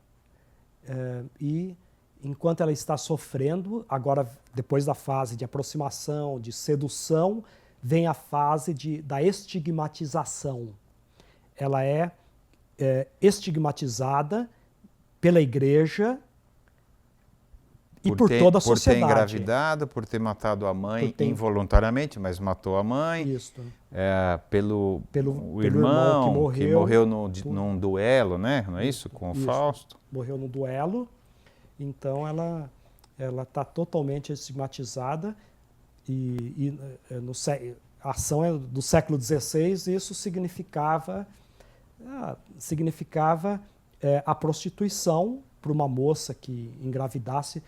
Speaker 1: E, enquanto ela está sofrendo, agora, depois da fase de aproximação, de sedução, vem a fase da estigmatização. Ela é estigmatizada pela igreja e por toda a sociedade.
Speaker 2: Por ter engravidado, por ter matado a mãe involuntariamente, mas matou a mãe.
Speaker 1: Isso.
Speaker 2: Pelo irmão que morreu num duelo, né? Não é isso? Com o Fausto.
Speaker 1: Morreu no duelo. Então ela está totalmente estigmatizada. A ação é do século XVI, e isso significava a prostituição para uma moça que engravidasse.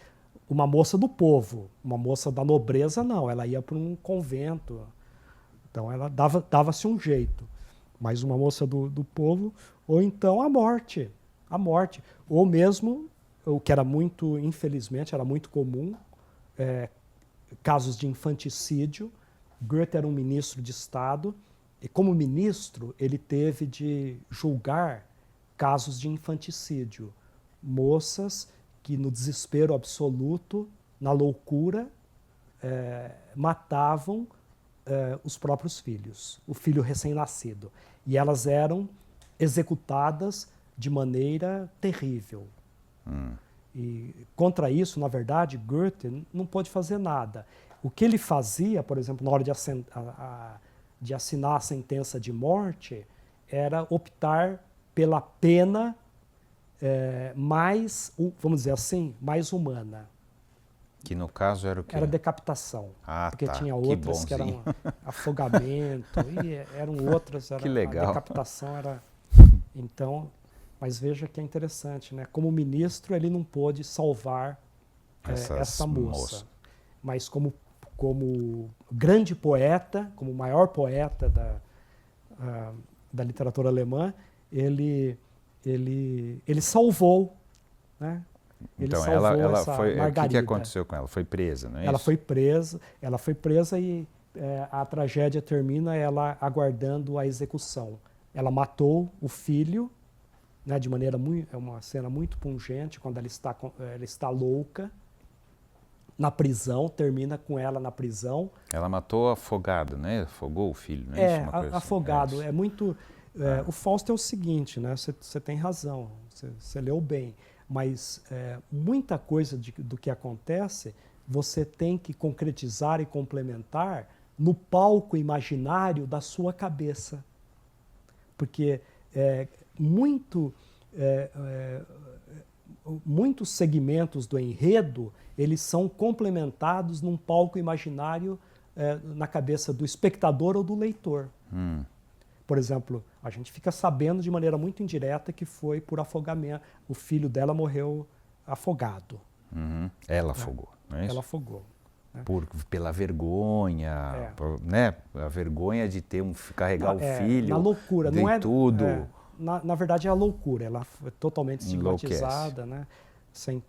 Speaker 1: Uma moça do povo, uma moça da nobreza, não, ela ia para um convento. Então ela dava-se um jeito. Mas uma moça do povo, ou então a morte. Ou mesmo, o que era muito, infelizmente, era muito comum, casos de infanticídio. Goethe era um ministro de Estado, e como ministro ele teve de julgar casos de infanticídio. Moças que no desespero absoluto, na loucura, matavam os próprios filhos, o filho recém-nascido. E elas eram executadas de maneira terrível. E contra isso, na verdade, Goethe não pôde fazer nada. O que ele fazia, por exemplo, na hora de assinar a sentença de morte, era optar pela pena mais, vamos dizer assim, mais humana.
Speaker 2: Que no caso era o quê?
Speaker 1: Era decapitação.
Speaker 2: Ah,
Speaker 1: porque
Speaker 2: tá.
Speaker 1: tinha
Speaker 2: Que
Speaker 1: outras que eram afogamento, e eram outras.
Speaker 2: Que legal.
Speaker 1: A decapitação era... Então, mas veja que é interessante, né? Como ministro, ele não pôde salvar essa moça. Mas como grande poeta, como maior poeta da literatura alemã, ele salvou, né?
Speaker 2: Então,
Speaker 1: ele salvou
Speaker 2: ela
Speaker 1: essa
Speaker 2: foi.
Speaker 1: Margarida.
Speaker 2: O que aconteceu com ela? Foi presa, não é
Speaker 1: Ela
Speaker 2: isso?
Speaker 1: Ela foi presa e a tragédia termina ela aguardando a execução. Ela matou o filho, né, de maneira muito, é uma cena muito pungente, quando ela está louca na prisão, termina com ela na prisão.
Speaker 2: Ela matou afogado, né? Afogou o filho, não é isso? Uma coisa
Speaker 1: Afogado.
Speaker 2: assim.
Speaker 1: É muito. O Fausto é o seguinte, né? Você tem razão, você leu bem, mas muita coisa do que acontece você tem que concretizar e complementar no palco imaginário da sua cabeça. Porque muitos segmentos do enredo eles são complementados num palco imaginário na cabeça do espectador ou do leitor. Por exemplo, a gente fica sabendo de maneira muito indireta que foi por afogamento. O filho dela morreu afogado.
Speaker 2: Ela afogou, não é isso?
Speaker 1: Ela afogou. Né?
Speaker 2: Pela vergonha, né? A vergonha de carregar o filho.
Speaker 1: Na loucura, não é
Speaker 2: tudo.
Speaker 1: Na verdade é a loucura. Ela foi totalmente estigmatizada, né? Sem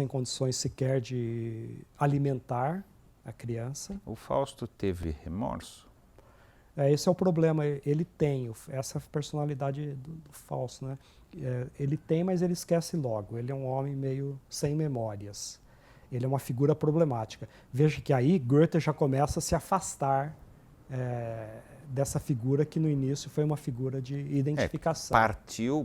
Speaker 1: condições sequer de alimentar a criança.
Speaker 2: O Fausto teve remorso?
Speaker 1: Esse é o problema. Ele tem essa personalidade do Fausto, né? Ele tem, mas ele esquece logo. Ele é um homem meio sem memórias. Ele é uma figura problemática. Veja que aí Goethe já começa a se afastar dessa figura que no início foi uma figura de identificação.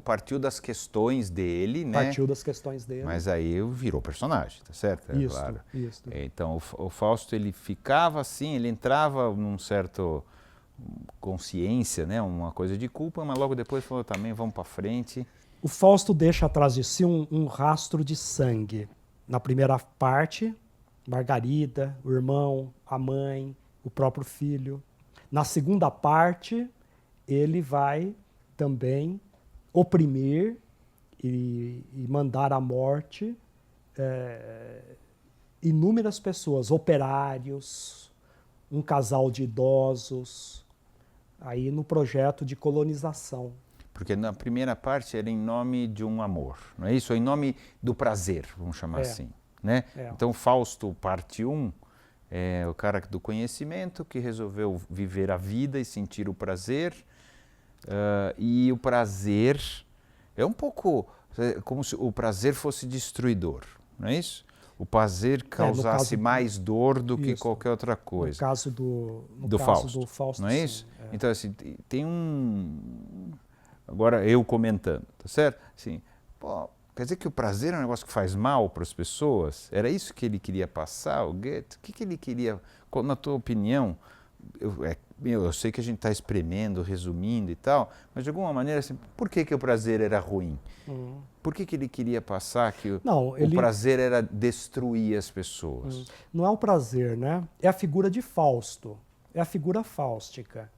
Speaker 2: Partiu das questões dele, né?
Speaker 1: Partiu das questões dele.
Speaker 2: Mas aí virou personagem, tá certo?
Speaker 1: Isso,
Speaker 2: claro.
Speaker 1: Isso.
Speaker 2: Então o Fausto ele ficava assim, ele entrava num certo consciência, né? Uma coisa de culpa, mas logo depois falou também, vamos para frente.
Speaker 1: O Fausto deixa atrás de si um rastro de sangue. Na primeira parte, Margarida, o irmão, a mãe, o próprio filho. Na segunda parte, ele vai também oprimir e mandar à morte inúmeras pessoas, operários, um casal de idosos, aí no projeto de colonização.
Speaker 2: Porque na primeira parte era em nome de um amor, não é isso? Em nome do prazer, vamos chamar assim. Né? Então, Fausto, parte 1, é o cara do conhecimento que resolveu viver a vida e sentir o prazer. E o prazer é um pouco como se o prazer fosse destruidor, não é isso? O prazer causasse mais dor do que qualquer outra coisa.
Speaker 1: No caso do Fausto,
Speaker 2: não é isso? Então, assim, tem um... Agora, eu comentando, tá certo? Assim, quer dizer que o prazer é um negócio que faz mal para as pessoas? Era isso que ele queria passar, o Goethe? O que ele queria, na tua opinião? Eu sei que a gente está espremendo, resumindo e tal, mas de alguma maneira, assim, por que o prazer era ruim? Por que ele queria passar que o prazer era destruir as pessoas?
Speaker 1: Não é o prazer, né? É a figura de Fausto, é a figura fáustica.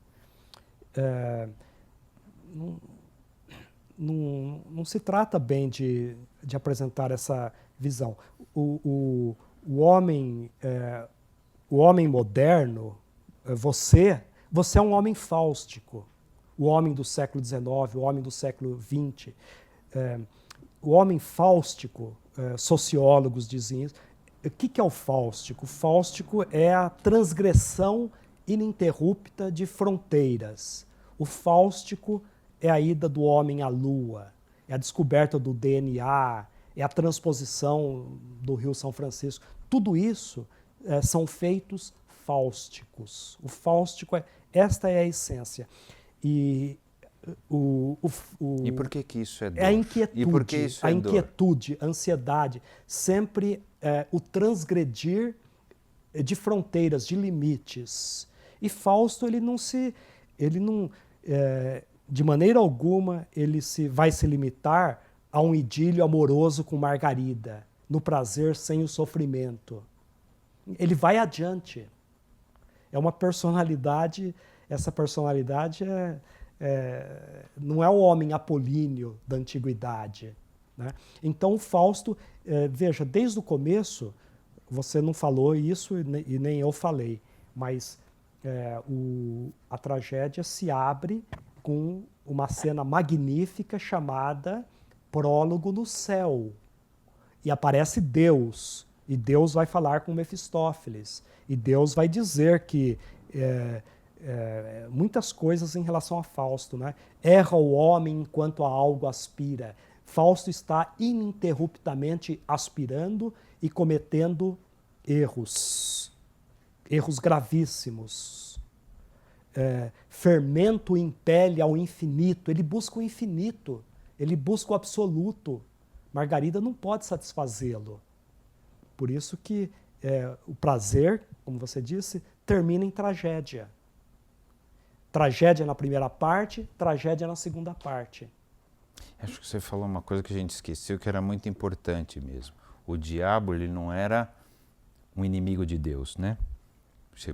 Speaker 1: Não se trata bem de apresentar essa visão. O homem moderno, você é um homem fáustico. O homem do século XIX, o homem do século XX. O homem fáustico, sociólogos dizem isso. O que é o fáustico? O fáustico é a transgressão ininterrupta de fronteiras. O fáustico é a ida do homem à Lua, é a descoberta do DNA, é a transposição do Rio São Francisco. Tudo isso são feitos fáusticos. O fáustico esta é a essência. E
Speaker 2: por que isso é dor?
Speaker 1: É a inquietude,
Speaker 2: e por que isso é
Speaker 1: inquietude, a ansiedade, sempre o transgredir de fronteiras, de limites. E Fausto ele de maneira alguma ele vai se limitar a um idílio amoroso com Margarida, no prazer sem o sofrimento. Ele vai adiante. É uma personalidade, essa personalidade não é o homem apolíneo da antiguidade, né? Então, o Fausto, veja, desde o começo, você não falou isso e nem eu falei, mas a tragédia se abre com uma cena magnífica chamada Prólogo no Céu. E aparece Deus, e Deus vai falar com Mefistófeles, e Deus vai dizer que muitas coisas em relação a Fausto, né? Erra o homem enquanto a algo aspira. Fausto está ininterruptamente aspirando e cometendo erros gravíssimos. Fermento impele ao infinito, ele busca o infinito, ele busca o absoluto. Margarida não pode satisfazê-lo. Por isso que o prazer, como você disse, termina em tragédia. Tragédia na primeira parte, tragédia na segunda parte.
Speaker 2: Acho que você falou uma coisa que a gente esqueceu, que era muito importante mesmo. O diabo, ele não era um inimigo de Deus, né?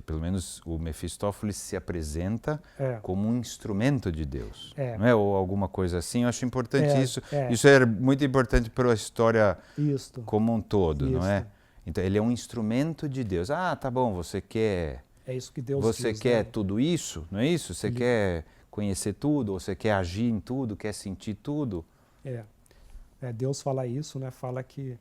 Speaker 2: Pelo menos o Mefistófeles se apresenta como um instrumento de Deus, não é? Ou alguma coisa assim. Eu acho importante isso. Isso é muito importante para a história como um todo, não é? Então, ele é um instrumento de Deus. Ah, tá bom, você quer...
Speaker 1: É isso que Deus
Speaker 2: Você
Speaker 1: diz,
Speaker 2: quer
Speaker 1: né?
Speaker 2: tudo isso, não é isso? Você quer conhecer tudo, ou você quer agir em tudo, quer sentir tudo?
Speaker 1: Deus fala isso, né? Fala que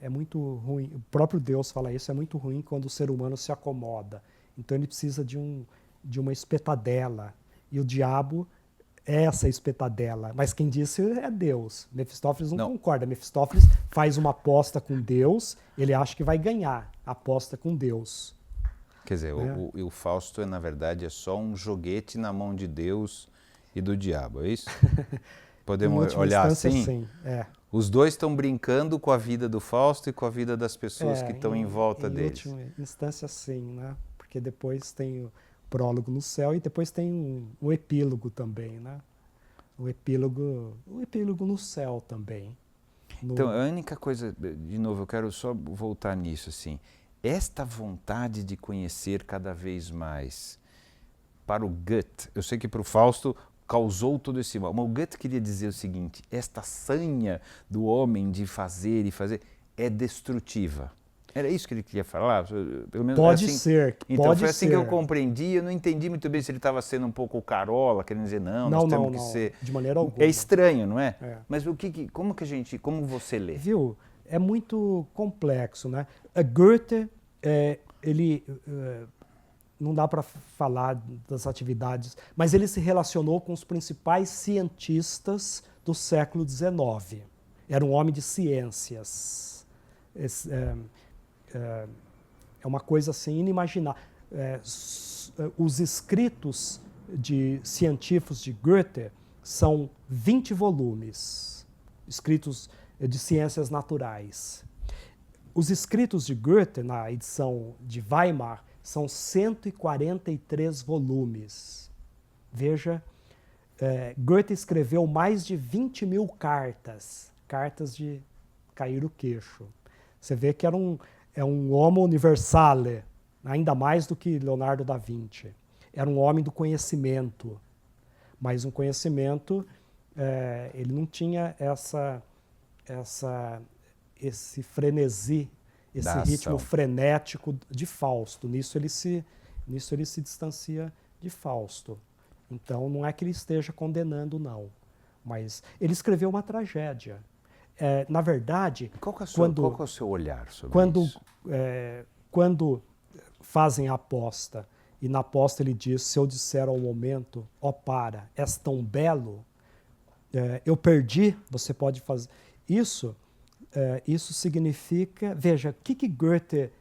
Speaker 1: é muito ruim, o próprio Deus fala isso, é muito ruim quando o ser humano se acomoda. Então ele precisa de uma espetadela, e o diabo é essa espetadela, mas quem disse é Deus. Mefistófeles não concorda, Mefistófeles faz uma aposta com Deus, ele acha que vai ganhar a aposta com Deus.
Speaker 2: Quer dizer, o Fausto, na verdade, é só um joguete na mão de Deus e do diabo, é isso? Podemos olhar assim?
Speaker 1: Sim,
Speaker 2: Os dois estão brincando com a vida do Fausto e com a vida das pessoas que estão em volta deles.
Speaker 1: Em última instância, sim, né? Porque depois tem o prólogo no céu e depois tem um epílogo também, né? O epílogo no céu também.
Speaker 2: Então, a única coisa, de novo, eu quero só voltar nisso, assim. Esta vontade de conhecer cada vez mais, para o Goethe, eu sei que para o Fausto causou todo esse mal, mas o Goethe queria dizer o seguinte: esta sanha do homem de fazer e fazer é destrutiva. Era isso que ele queria falar? Pelo menos
Speaker 1: pode
Speaker 2: assim.
Speaker 1: ser.
Speaker 2: Então
Speaker 1: pode
Speaker 2: foi assim
Speaker 1: ser.
Speaker 2: que eu compreendi. Eu não entendi muito bem se ele estava sendo um pouco carola, querendo dizer nós temos que ser.
Speaker 1: De maneira alguma.
Speaker 2: É estranho, não é? Mas como você lê?
Speaker 1: Viu? É muito complexo, né? Goethe, ele não dá para falar das atividades, mas ele se relacionou com os principais cientistas do século XIX. Era um homem de ciências. É uma coisa assim inimaginável. Os escritos de científicos de Goethe são 20 volumes, escritos de ciências naturais. Os escritos de Goethe, na edição de Weimar, são 143 volumes. Veja, Goethe escreveu mais de 20 mil cartas de cair o queixo. Você vê que é um homo universale, ainda mais do que Leonardo da Vinci. Era um homem do conhecimento, mas um conhecimento, ele não tinha esse frenesi, esse ritmo frenético de Fausto. Nisso ele se distancia de Fausto. Então não é que ele esteja condenando, não. Mas ele escreveu uma tragédia. Na verdade,
Speaker 2: qual é o seu olhar sobre isso?
Speaker 1: Quando fazem a aposta, e na aposta ele diz: se eu disser ao momento, para, és tão belo, eu perdi, você pode fazer. Isso significa, veja, o que Goethe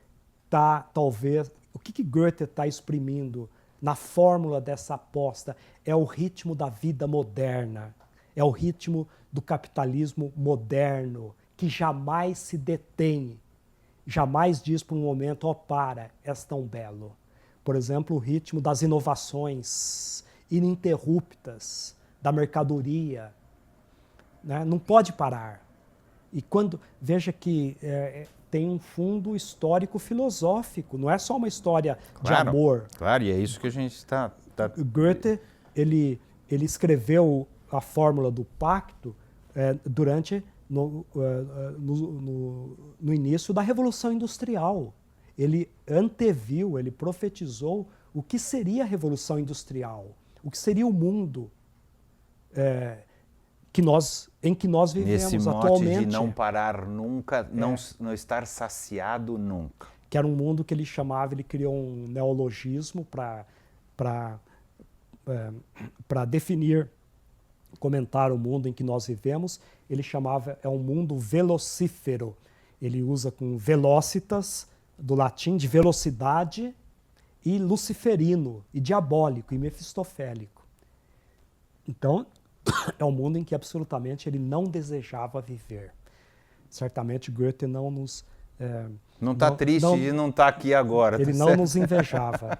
Speaker 1: está exprimindo na fórmula dessa aposta? É o ritmo da vida moderna, é o ritmo do capitalismo moderno, que jamais se detém, jamais diz por um momento, para, és tão belo. Por exemplo, o ritmo das inovações ininterruptas da mercadoria, né? Não pode parar. E quando veja que tem um fundo histórico-filosófico, não é só uma história de amor.
Speaker 2: Claro, e é isso que a gente está...
Speaker 1: Goethe, ele escreveu a fórmula do pacto no início da Revolução Industrial. Ele anteviu, ele profetizou o que seria a Revolução Industrial, o que seria o mundo em que nós vivemos
Speaker 2: nesse mote
Speaker 1: atualmente.
Speaker 2: De não parar nunca, não estar saciado nunca.
Speaker 1: Que era um mundo que ele chamava, ele criou um neologismo para definir, comentar o mundo em que nós vivemos. Ele chamava, é um mundo velocífero. Ele usa com velocitas, do latim, de velocidade, e luciferino, e diabólico, e mefistofélico. Então, é um mundo em que absolutamente ele não desejava viver. Certamente Goethe não nos...
Speaker 2: não está triste de não estar aqui agora.
Speaker 1: Ele não nos invejava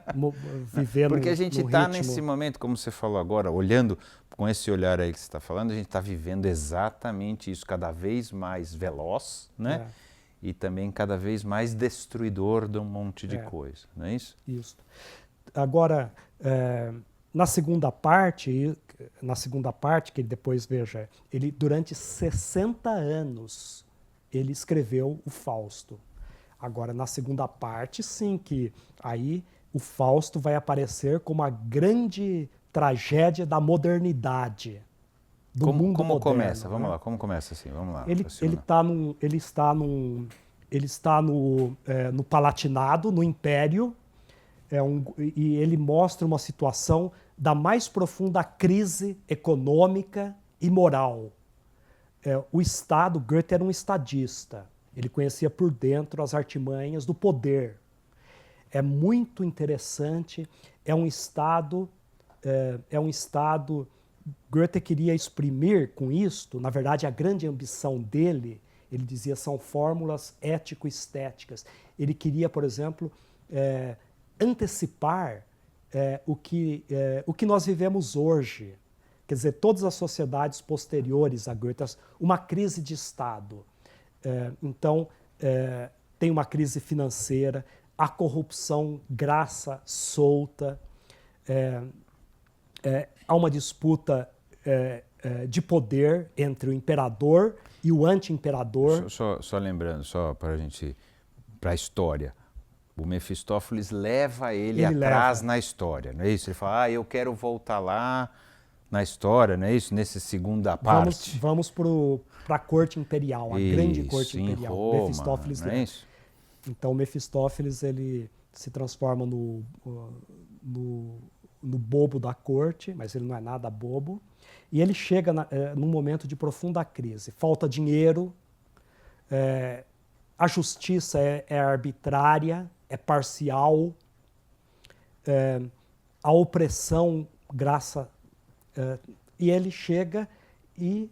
Speaker 1: viver
Speaker 2: Porque a gente
Speaker 1: está
Speaker 2: nesse momento, como você falou agora, olhando com esse olhar aí que você está falando, a gente está vivendo exatamente isso, cada vez mais veloz, né? E também cada vez mais destruidor de um monte de coisa, não é isso?
Speaker 1: Isso. Agora, na segunda parte, que depois, veja, ele durante 60 anos ele escreveu o Fausto. Agora, na segunda parte, sim, que aí o Fausto vai aparecer como a grande tragédia da modernidade, do mundo moderno.
Speaker 2: Como começa?
Speaker 1: Né?
Speaker 2: Vamos lá, como começa assim? Vamos lá.
Speaker 1: Ele está no Palatinado, no Império, e ele mostra uma situação da mais profunda crise econômica e moral. O Estado, Goethe era um estadista. Ele conhecia por dentro as artimanhas do poder. É muito interessante. É um Estado. Goethe queria exprimir com isto, na verdade, a grande ambição dele, ele dizia, são fórmulas ético-estéticas. Ele queria, por exemplo, antecipar o que nós vivemos hoje. Quer dizer, todas as sociedades posteriores a Goethe, uma crise de Estado. Então, tem uma crise financeira, a corrupção graça solta, há uma disputa de poder entre o imperador e o anti-imperador.
Speaker 2: Só lembrando, só para a gente, para a história, o Mefistófeles leva ele atrás na história, não é isso? Ele fala, eu quero voltar lá na história, não é isso? Nessa segunda parte.
Speaker 1: Vamos para a corte imperial, a grande corte imperial.
Speaker 2: Roma,
Speaker 1: Mefistófeles
Speaker 2: não é isso?
Speaker 1: Então, Mefistófeles ele se transforma no bobo da corte, mas ele não é nada bobo. E ele chega num momento de profunda crise. Falta dinheiro, a justiça é arbitrária, é parcial, a opressão e ele chega e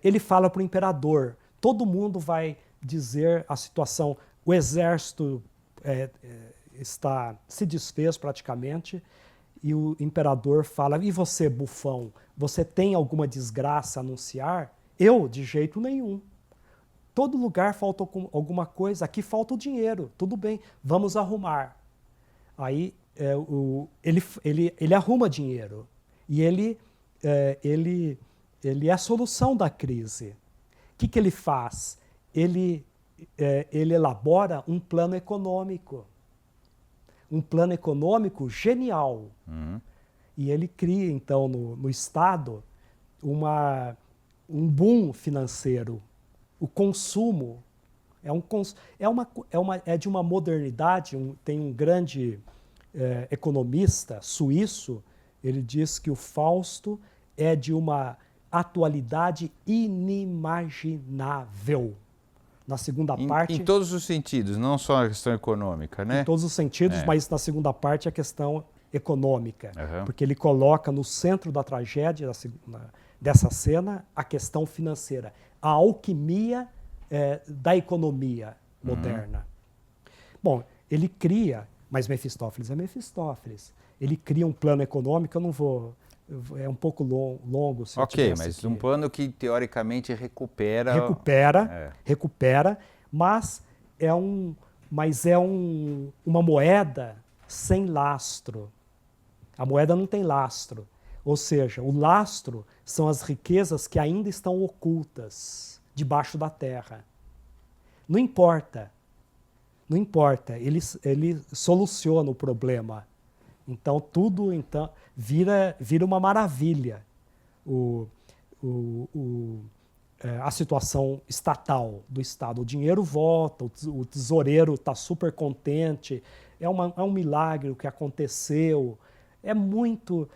Speaker 1: ele fala para o imperador. Todo mundo vai dizer a situação. O exército se desfez praticamente. E o imperador fala, e você, bufão, você tem alguma desgraça a anunciar? Eu, de jeito nenhum. Todo lugar falta alguma coisa, aqui falta o dinheiro, tudo bem, vamos arrumar. Aí ele arruma dinheiro e ele é a solução da crise. O que ele faz? Ele elabora um plano econômico. Um plano econômico genial. E ele cria, então, no Estado, um boom financeiro. O consumo é de uma modernidade. Tem um grande economista suíço, ele diz que o Fausto é de uma atualidade inimaginável. Na segunda parte...
Speaker 2: Em todos os sentidos, não só a questão econômica, né?
Speaker 1: Em todos os sentidos, mas na segunda parte a questão econômica. Porque ele coloca no centro da tragédia, dessa cena, a questão financeira. A alquimia da economia moderna. Bom, ele cria, mas Mefistófeles é Mefistófeles. Ele cria um plano econômico, eu não vou é um pouco longo. Se
Speaker 2: ok, mas aqui. Um plano que teoricamente recupera...
Speaker 1: Recupera, mas é uma moeda sem lastro. A moeda não tem lastro. Ou seja, o lastro são as riquezas que ainda estão ocultas debaixo da terra. Não importa. Não importa. Ele soluciona o problema. Então, tudo vira uma maravilha. A situação estatal do Estado. O dinheiro volta, o tesoureiro está super contente. É um milagre o que aconteceu. É muito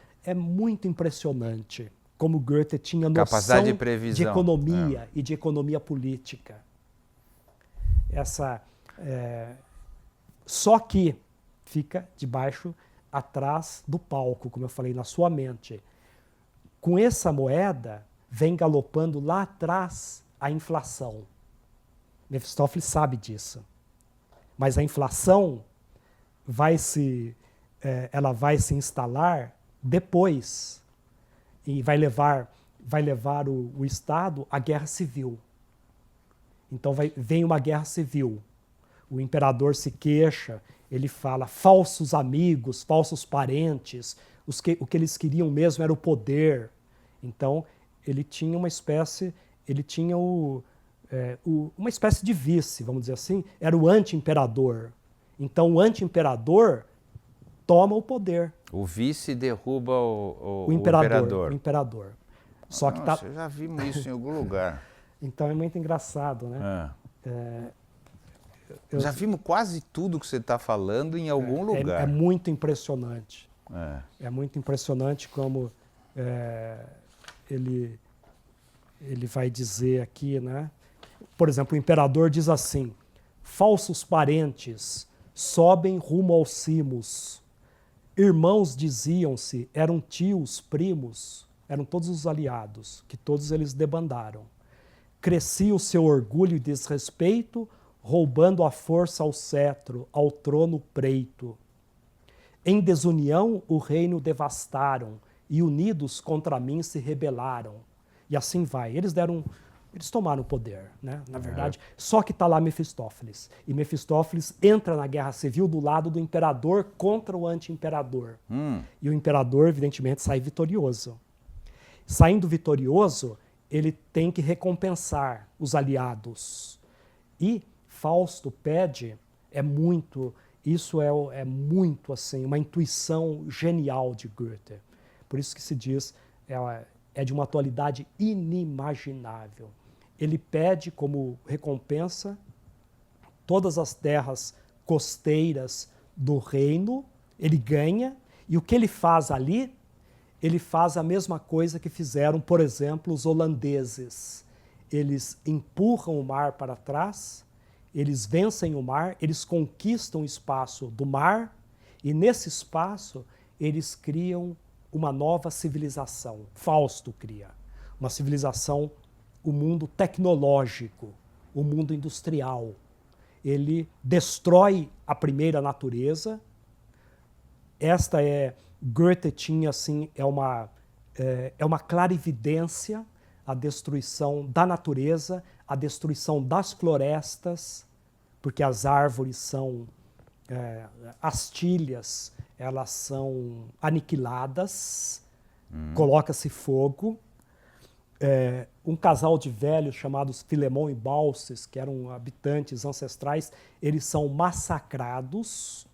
Speaker 1: impressionante como Goethe tinha noção de economia e de economia política. Só que fica atrás do palco, como eu falei, na sua mente. Com essa moeda, vem galopando lá atrás a inflação. Mefistófeles sabe disso. Mas a inflação ela vai se instalar depois e vai levar o Estado à guerra civil. Então vem uma guerra civil. O imperador se queixa, ele fala falsos amigos, falsos parentes, o que eles queriam mesmo era o poder. Então ele tinha uma espécie de vice, vamos dizer assim, era o anti-imperador. Então o anti-imperador toma o poder.
Speaker 2: O vice derruba o imperador.
Speaker 1: O imperador. Só que
Speaker 2: eu já vimos isso em algum lugar.
Speaker 1: Então é muito engraçado, né?
Speaker 2: Já vimos quase tudo que você está falando em algum lugar.
Speaker 1: É muito impressionante.
Speaker 2: É
Speaker 1: muito impressionante como ele vai dizer aqui, né? Por exemplo, o imperador diz assim: falsos parentes sobem rumo aos cimos. Irmãos diziam-se, eram tios, primos, eram todos os aliados, que todos eles debandaram. Crescia o seu orgulho e desrespeito, roubando à força ao cetro, ao trono preito. Em desunião o reino devastaram, e unidos contra mim se rebelaram. E assim vai. Eles tomaram o poder, né? Na verdade. Só que está lá Mefistófeles. E Mefistófeles entra na guerra civil do lado do imperador contra o anti-imperador. E o imperador, evidentemente, sai vitorioso. Saindo vitorioso, ele tem que recompensar os aliados. E Fausto pede, isso é muito assim, uma intuição genial de Goethe. Por isso que se diz, é de uma atualidade inimaginável. Ele pede como recompensa todas as terras costeiras do reino, ele ganha, e o que ele faz ali? Ele faz a mesma coisa que fizeram, por exemplo, os holandeses. Eles empurram o mar para trás, eles vencem o mar, eles conquistam o espaço do mar, e nesse espaço eles criam uma nova civilização. Fausto cria uma civilização, o mundo tecnológico, o mundo industrial. Ele destrói a primeira natureza. Goethe tinha assim, é uma clarividência, a destruição da natureza, a destruição das florestas, porque as árvores são, as tilhas, elas são aniquiladas, coloca-se fogo. Um casal de velhos chamados Filemão e Balses, que eram habitantes ancestrais, eles são massacrados.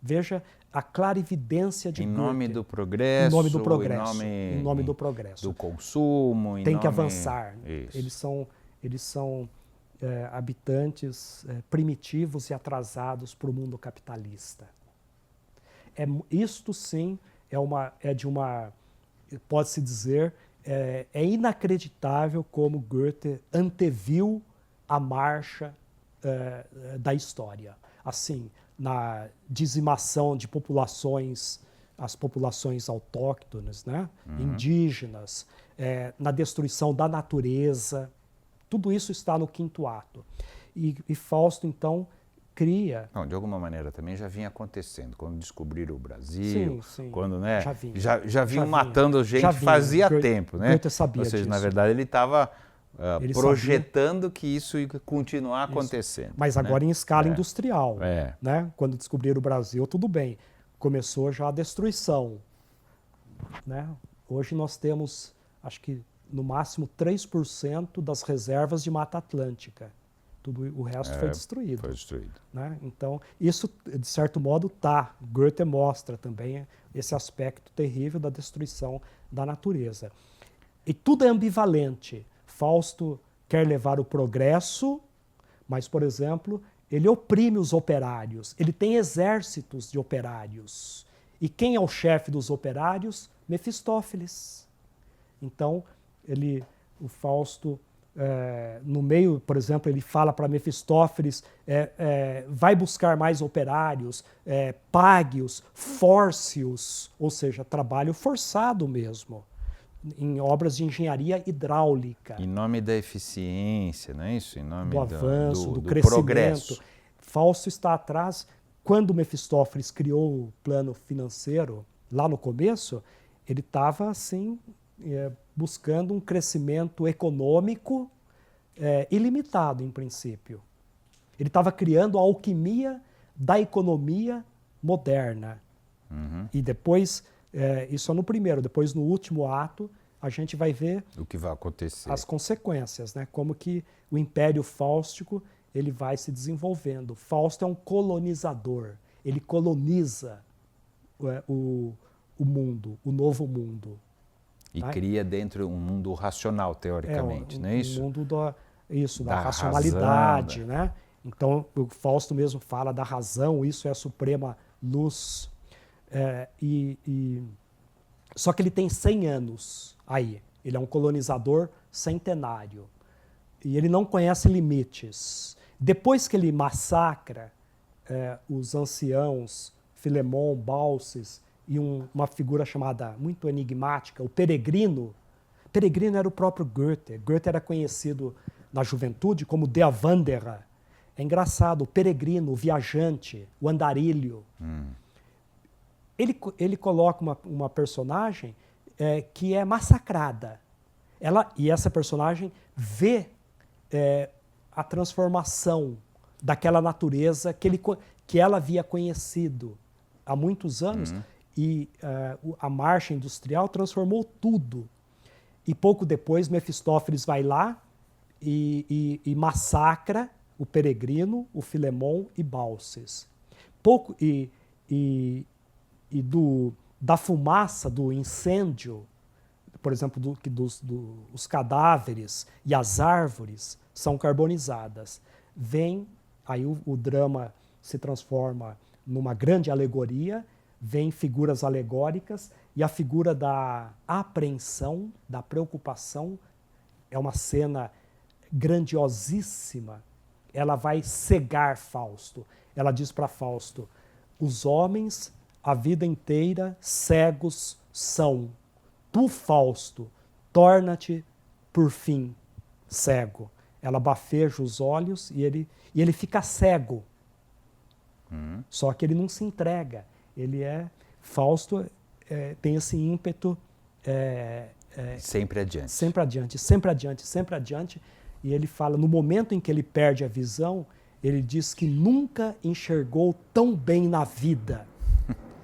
Speaker 1: Veja a clarividência de Goethe.
Speaker 2: Em nome do progresso.
Speaker 1: Em nome do progresso. Em nome do progresso.
Speaker 2: Do consumo.
Speaker 1: Tem que avançar. Isso. Eles são habitantes primitivos e atrasados para o mundo capitalista. Isto sim pode-se dizer, é inacreditável como Goethe anteviu a marcha da história. Assim, na dizimação de populações, as populações autóctones, né? Indígenas, na destruição da natureza, tudo isso está no quinto ato. E Fausto, então, cria.
Speaker 2: Não, de alguma maneira também já vinha acontecendo. Quando descobriram o Brasil,
Speaker 1: Sim.
Speaker 2: quando, né,
Speaker 1: Já
Speaker 2: vinham matando gente fazia tempo, né?
Speaker 1: Goethe sabia
Speaker 2: Ou seja,
Speaker 1: disso.
Speaker 2: na verdade ele estava
Speaker 1: Ele
Speaker 2: projetando
Speaker 1: sabia.
Speaker 2: que isso ia continuar acontecendo.
Speaker 1: Mas agora
Speaker 2: né?
Speaker 1: em escala industrial.
Speaker 2: É.
Speaker 1: Né? Quando descobriram o Brasil, tudo bem. Começou já a destruição. Né? Hoje nós temos, acho que no máximo 3% das reservas de Mata Atlântica. Tudo o resto foi destruído.
Speaker 2: Foi destruído.
Speaker 1: Né? Então, isso, de certo modo, Goethe mostra também esse aspecto terrível da destruição da natureza. E tudo é ambivalente. Fausto quer levar o progresso, mas, por exemplo, ele oprime os operários. Ele tem exércitos de operários. E quem é o chefe dos operários? Mefistófeles. Então, o Fausto, no meio, por exemplo, ele fala para Mefistófeles, vai buscar mais operários, pague-os, force-os, ou seja, trabalho forçado mesmo, em obras de engenharia hidráulica.
Speaker 2: Em nome da eficiência, não é isso? Em nome
Speaker 1: do avanço, do crescimento.
Speaker 2: Progresso.
Speaker 1: Fausto está atrás. Quando Mefistófeles criou o plano financeiro, lá no começo, ele estava assim, buscando um crescimento econômico ilimitado, em princípio. Ele estava criando a alquimia da economia moderna.
Speaker 2: Uhum.
Speaker 1: E depois, isso é no primeiro, depois no último ato, a gente vai ver
Speaker 2: o que vai acontecer,
Speaker 1: as consequências, né? Como que o Império Fáustico ele vai se desenvolvendo. Fausto é um colonizador, ele coloniza o mundo, o novo mundo.
Speaker 2: E cria dentro um mundo racional, teoricamente, não é isso?
Speaker 1: Um mundo da racionalidade,
Speaker 2: razão,
Speaker 1: né? Então, o Fausto mesmo fala da razão, isso é a suprema luz. Só que ele tem 100 anos aí. Ele é um colonizador centenário. E ele não conhece limites. Depois que ele massacra os anciãos, Filemon, Baucis, e uma figura chamada, muito enigmática, o Peregrino. Peregrino era o próprio Goethe. Goethe era conhecido na juventude como Der Wanderer. É engraçado, o peregrino, o viajante, o andarilho. Ele coloca uma personagem que é massacrada. E essa personagem vê a transformação daquela natureza que ela havia conhecido há muitos anos. E a marcha industrial transformou tudo. E pouco depois, Mefistófeles vai lá e massacra o Peregrino, o Filemon e Baucis. Da fumaça do incêndio, por exemplo, dos cadáveres e as árvores são carbonizadas. Aí o drama se transforma numa grande alegoria, vem figuras alegóricas, e a figura da apreensão, da preocupação, é uma cena grandiosíssima. Ela vai cegar Fausto. Ela diz para Fausto: os homens, a vida inteira, cegos são. Tu, Fausto, torna-te, por fim, cego. Ela bafeja os olhos e ele fica cego. Só que ele não se entrega. Fausto tem esse ímpeto...
Speaker 2: sempre adiante.
Speaker 1: Sempre adiante, sempre adiante, sempre adiante. E ele fala, no momento em que ele perde a visão, ele diz que nunca enxergou tão bem na vida.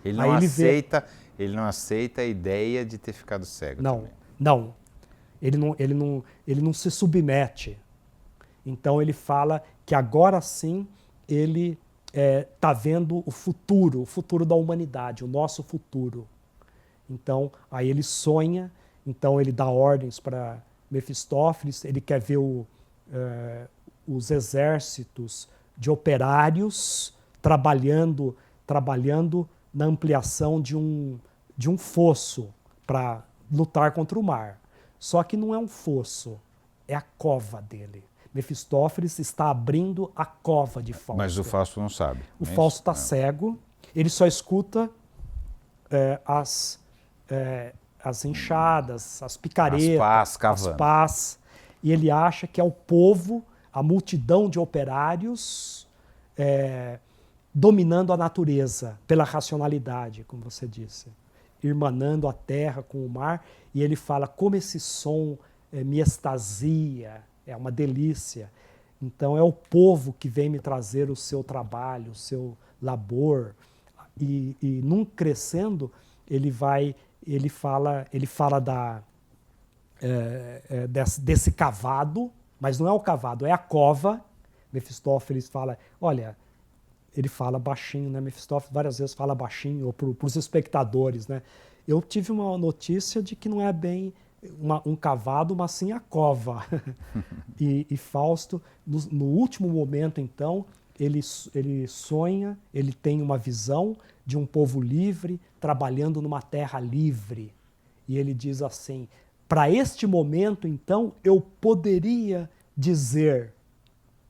Speaker 2: Ele não aceita a ideia de ter ficado cego.
Speaker 1: Não. Ele não se submete. Então ele fala que agora sim ele está vendo o futuro da humanidade, o nosso futuro. Então, aí ele sonha, então ele dá ordens para Mefistófeles, ele quer ver os exércitos de operários trabalhando na ampliação de um fosso para lutar contra o mar. Só que não é um fosso, é a cova dele. Mefistófeles está abrindo a cova de Fausto.
Speaker 2: Mas o Fausto não sabe.
Speaker 1: O Fausto está cego, ele só escuta as enxadas, as picaretas, as pás, e ele acha que é o povo, a multidão de operários dominando a natureza pela racionalidade, como você disse, irmanando a terra com o mar, e ele fala como esse som me extasia, é uma delícia. Então é o povo que vem me trazer o seu trabalho, o seu labor, e num crescendo ele fala desse cavado, mas não é o cavado, é a cova. Mefistófeles fala, olha, ele fala baixinho, né? Mefistófeles várias vezes fala baixinho, ou para os espectadores, né? Eu tive uma notícia de que não é bem um cavado, mas sim a cova. E Fausto, no último momento, então, ele sonha, ele tem uma visão de um povo livre, trabalhando numa terra livre. E ele diz assim, para este momento, então, eu poderia dizer,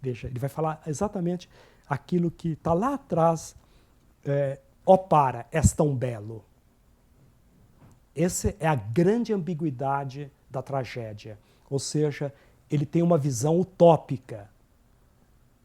Speaker 1: veja, ele vai falar exatamente aquilo que está lá atrás, ó para, és tão belo. Essa é a grande ambiguidade da tragédia. Ou seja, ele tem uma visão utópica.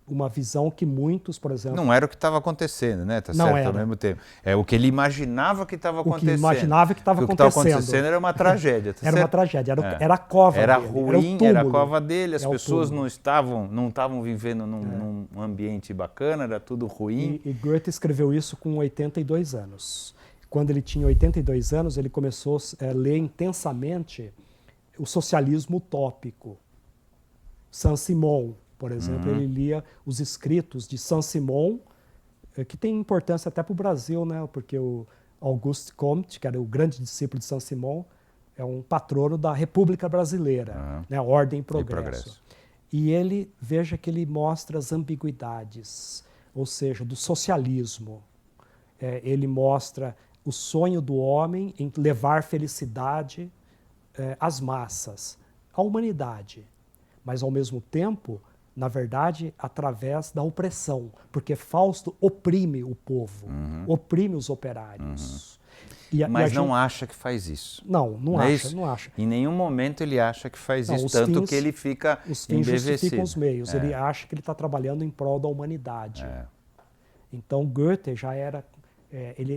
Speaker 1: Uma visão que muitos, por exemplo...
Speaker 2: Não era o que estava acontecendo, né? Tá
Speaker 1: não
Speaker 2: certo,
Speaker 1: era.
Speaker 2: Ao mesmo tempo. É o que ele imaginava que estava acontecendo.
Speaker 1: O que imaginava que estava acontecendo.
Speaker 2: O que estava acontecendo era uma tragédia, tá
Speaker 1: Era
Speaker 2: certo?
Speaker 1: uma tragédia, era a cova
Speaker 2: era
Speaker 1: dele.
Speaker 2: Ruim, era a cova dele, as pessoas não estavam vivendo num ambiente bacana, era tudo ruim.
Speaker 1: E Goethe escreveu isso com 82 anos. Quando ele tinha 82 anos, ele começou a ler intensamente o socialismo utópico. Saint-Simon, por exemplo, ele lia os escritos de Saint-Simon, que tem importância até para o Brasil, né? Porque o Auguste Comte, que era o grande discípulo de Saint-Simon, é um patrono da República Brasileira, né? Ordem e Progresso. E ele, veja que ele mostra as ambiguidades, ou seja, do socialismo. Ele mostra o sonho do homem em levar felicidade às massas, à humanidade, mas ao mesmo tempo, na verdade, através da opressão, porque Fausto oprime o povo, oprime os operários.
Speaker 2: Mas não acha que faz isso.
Speaker 1: Não acha.
Speaker 2: Em nenhum momento ele acha que faz isso, tanto que ele fica
Speaker 1: embevecido. Os fins justificam os meios, ele acha que ele está trabalhando em prol da humanidade. Então Goethe já era...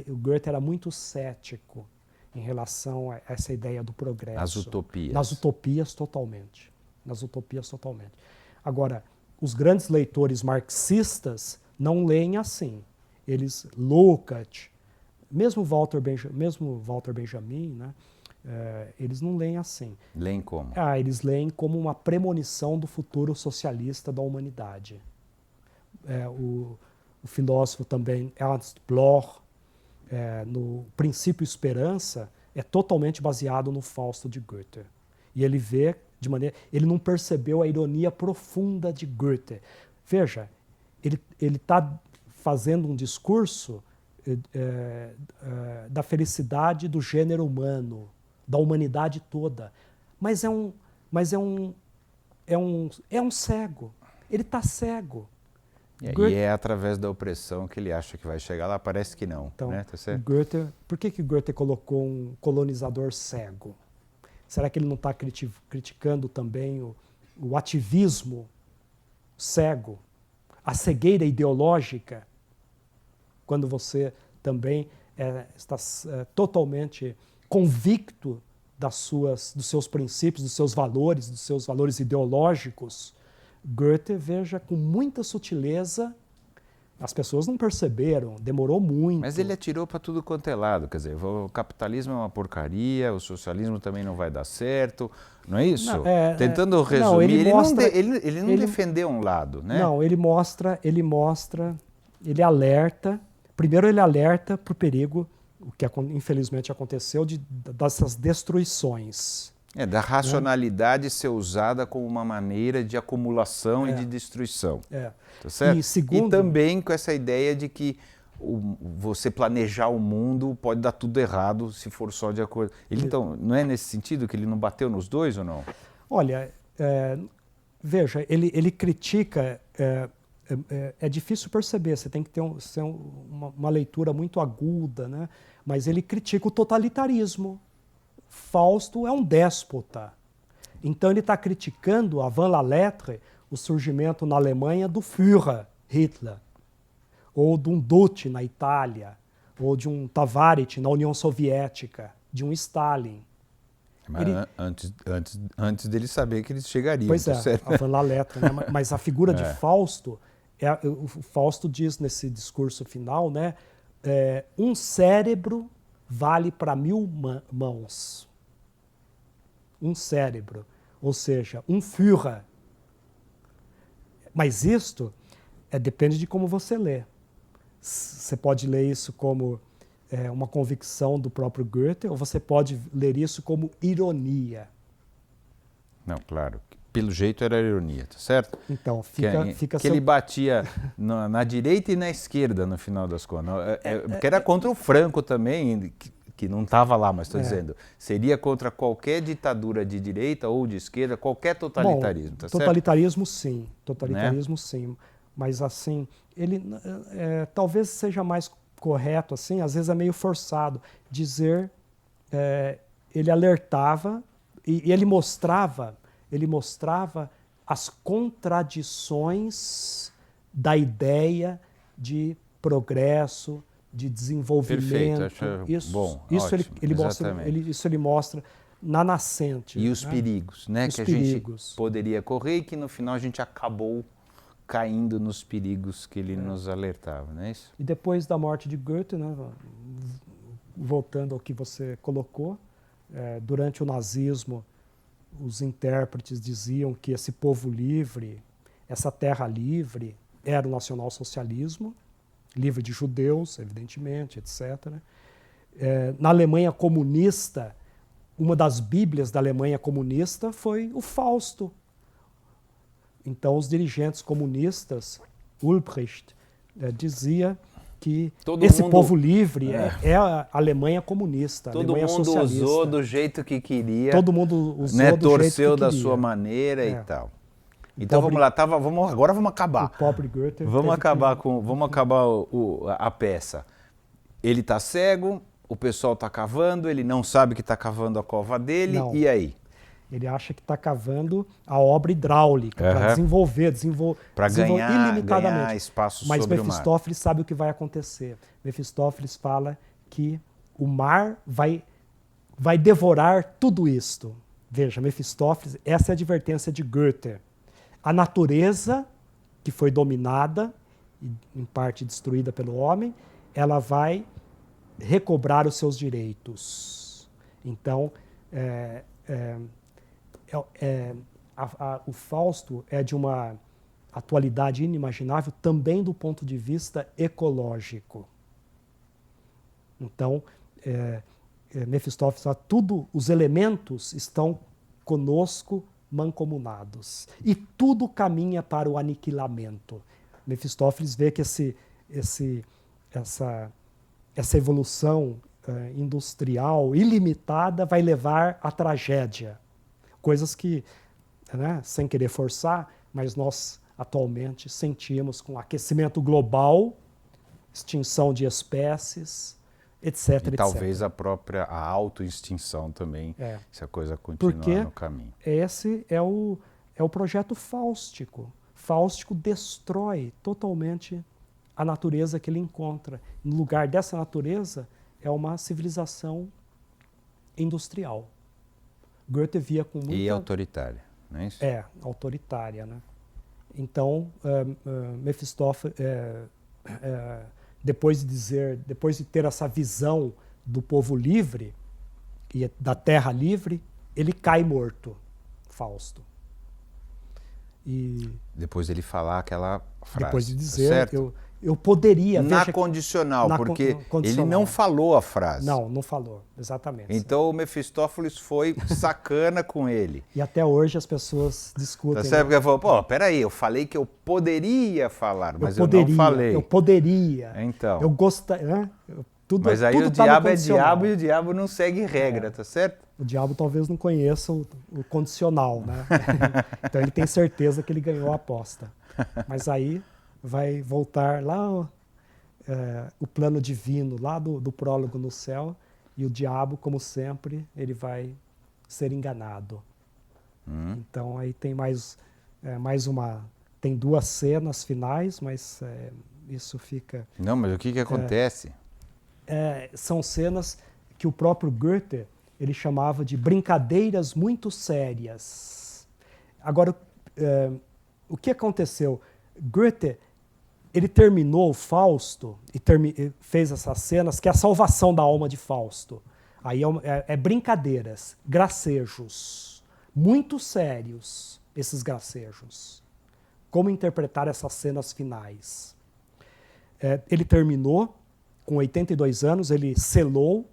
Speaker 1: o Goethe era muito cético em relação a essa ideia do progresso.
Speaker 2: As utopias.
Speaker 1: Nas utopias, totalmente. Nas utopias, totalmente. Agora, os grandes leitores marxistas não leem assim. Eles, Lukács, mesmo Walter Benjamin, né, eles não leem assim.
Speaker 2: Leem como?
Speaker 1: Eles leem como uma premonição do futuro socialista da humanidade. O filósofo também, Ernst Bloch, no Princípio e Esperança, é totalmente baseado no Fausto de Goethe. E ele vê ele não percebeu a ironia profunda de Goethe. Veja, ele está fazendo um discurso da felicidade do gênero humano, da humanidade toda, mas é um cego. Ele está cego.
Speaker 2: E é através da opressão que ele acha que vai chegar lá, parece que não.
Speaker 1: Então,
Speaker 2: né? Tá certo?
Speaker 1: Por que Goethe colocou um colonizador cego? Será que ele não está criticando também o ativismo cego, a cegueira ideológica, quando você também está totalmente convicto dos seus princípios, dos seus valores ideológicos? Goethe, veja, com muita sutileza, as pessoas não perceberam, demorou muito.
Speaker 2: Mas ele atirou para tudo quanto é lado, quer dizer, o capitalismo é uma porcaria, o socialismo também não vai dar certo, não é isso? Tentando resumir, ele não defendeu um lado, né?
Speaker 1: Não, ele alerta, primeiro ele alerta para o perigo, o que infelizmente aconteceu, dessas destruições.
Speaker 2: Da racionalidade ser usada como uma maneira de acumulação e de destruição. Tá certo? E também com essa ideia de que você planejar o mundo pode dar tudo errado se for só de acordo. Então, não é nesse sentido que ele não bateu nos dois ou não?
Speaker 1: Olha, veja, ele critica... É difícil perceber, você tem que ter uma leitura muito aguda, né? Mas ele critica o totalitarismo. Fausto é um déspota. Então ele está criticando, avant la lettre, o surgimento na Alemanha do Führer, Hitler. ou de um Duce na Itália, ou de um Tavarit na União Soviética, de um Stalin.
Speaker 2: Mas antes dele saber que eles chegariam.
Speaker 1: Pois
Speaker 2: tá
Speaker 1: é,
Speaker 2: certo?
Speaker 1: a Van La Lettre, né? Mas a figura de Fausto, o Fausto diz nesse discurso final, né? Um cérebro vale para 1000 mãos. Um cérebro, ou seja, um Führer. Mas isto depende de como você lê. Você pode ler isso como uma convicção do próprio Goethe, ou você pode ler isso como ironia.
Speaker 2: Não, claro. Pelo jeito era ironia, tá certo?
Speaker 1: Então,
Speaker 2: que ele batia na direita e na esquerda, no final das contas. Porque era contra o Franco também, que não estava lá, mas estou dizendo, seria contra qualquer ditadura de direita ou de esquerda, qualquer totalitarismo, tá certo?
Speaker 1: Totalitarismo, sim. Totalitarismo, sim. Mas, assim, ele talvez seja mais correto, assim, às vezes é meio forçado, dizer, ele alertava e ele mostrava as contradições da ideia de progresso, de desenvolvimento.
Speaker 2: Perfeito,
Speaker 1: Isso ele mostra na nascente.
Speaker 2: E os perigos, né?
Speaker 1: Os
Speaker 2: que
Speaker 1: perigos.
Speaker 2: A gente poderia correr e que no final a gente acabou caindo nos perigos que ele nos alertava, não é isso?
Speaker 1: E depois da morte de Goethe, né, voltando ao que você colocou, durante o nazismo, os intérpretes diziam que esse povo livre, essa terra livre, era o nacionalsocialismo, livre de judeus, evidentemente, etc. Na Alemanha comunista, uma das bíblias da Alemanha comunista foi o Fausto. Então, os dirigentes comunistas, Ulbricht, dizia que esse povo livre é a Alemanha comunista, a Alemanha socialista.
Speaker 2: Todo mundo usou do jeito que queria.
Speaker 1: Todo mundo usou do jeito que
Speaker 2: torceu
Speaker 1: queria.
Speaker 2: da sua maneira e tal. Então vamos lá, agora vamos acabar.
Speaker 1: O pobre Goethe
Speaker 2: vamos acabar a peça. Ele está cego, o pessoal está cavando, ele não sabe que está cavando a cova dele, e aí?
Speaker 1: Ele acha que está cavando a obra hidráulica para desenvolver
Speaker 2: ganhar espaço sobre o mar.
Speaker 1: Mas Mefistófeles sabe o que vai acontecer. Mefistófeles fala que o mar vai devorar tudo isto. Veja, Mefistófeles, essa é a advertência de Goethe. A natureza, que foi dominada, e em parte destruída pelo homem, ela vai recobrar os seus direitos. Então, o Fausto é de uma atualidade inimaginável também do ponto de vista ecológico. Então, Mefistófeles fala, os elementos estão conosco mancomunados e tudo caminha para o aniquilamento. Mefistófeles vê que essa evolução industrial ilimitada vai levar à tragédia. Coisas que, sem querer forçar, mas nós atualmente sentimos com aquecimento global, extinção de espécies, etc.
Speaker 2: E talvez a autoextinção também, se a coisa continuar no caminho.
Speaker 1: Esse é o projeto fáustico. Fáustico destrói totalmente a natureza que ele encontra. No lugar dessa natureza é uma civilização industrial. Goethe via com muita...
Speaker 2: E autoritária, não é isso?
Speaker 1: Autoritária, né? Então, Mefistófeles, depois de ter essa visão do povo livre e da terra livre, ele cai morto, Fausto. E
Speaker 2: depois ele falar aquela frase.
Speaker 1: Depois de dizer, eu poderia...
Speaker 2: Condicional, porque ele não falou a frase.
Speaker 1: Não falou, exatamente.
Speaker 2: Então o Mefistófeles foi sacana com ele.
Speaker 1: E até hoje as pessoas discutem.
Speaker 2: Tá certo? Porque ele falou, peraí, eu falei que eu poderia falar, mas eu não falei.
Speaker 1: Eu poderia.
Speaker 2: Então.
Speaker 1: Eu gostaria...
Speaker 2: Mas aí o diabo é diabo e o diabo não segue regra, tá certo?
Speaker 1: O diabo talvez não conheça o condicional, né? Então ele tem certeza que ele ganhou a aposta. Mas aí vai voltar lá o plano divino, lá do prólogo no céu, e o diabo, como sempre, ele vai ser enganado. Então aí tem mais uma... Tem 2 cenas finais, mas isso fica...
Speaker 2: Não, mas o que acontece?
Speaker 1: São cenas que o próprio Goethe ele chamava de brincadeiras muito sérias. Agora, o que aconteceu? Goethe ele terminou o Fausto e fez essas cenas, que é a salvação da alma de Fausto. Aí é brincadeiras, gracejos, muito sérios, esses gracejos. Como interpretar essas cenas finais? Ele terminou com 82 anos, ele selou,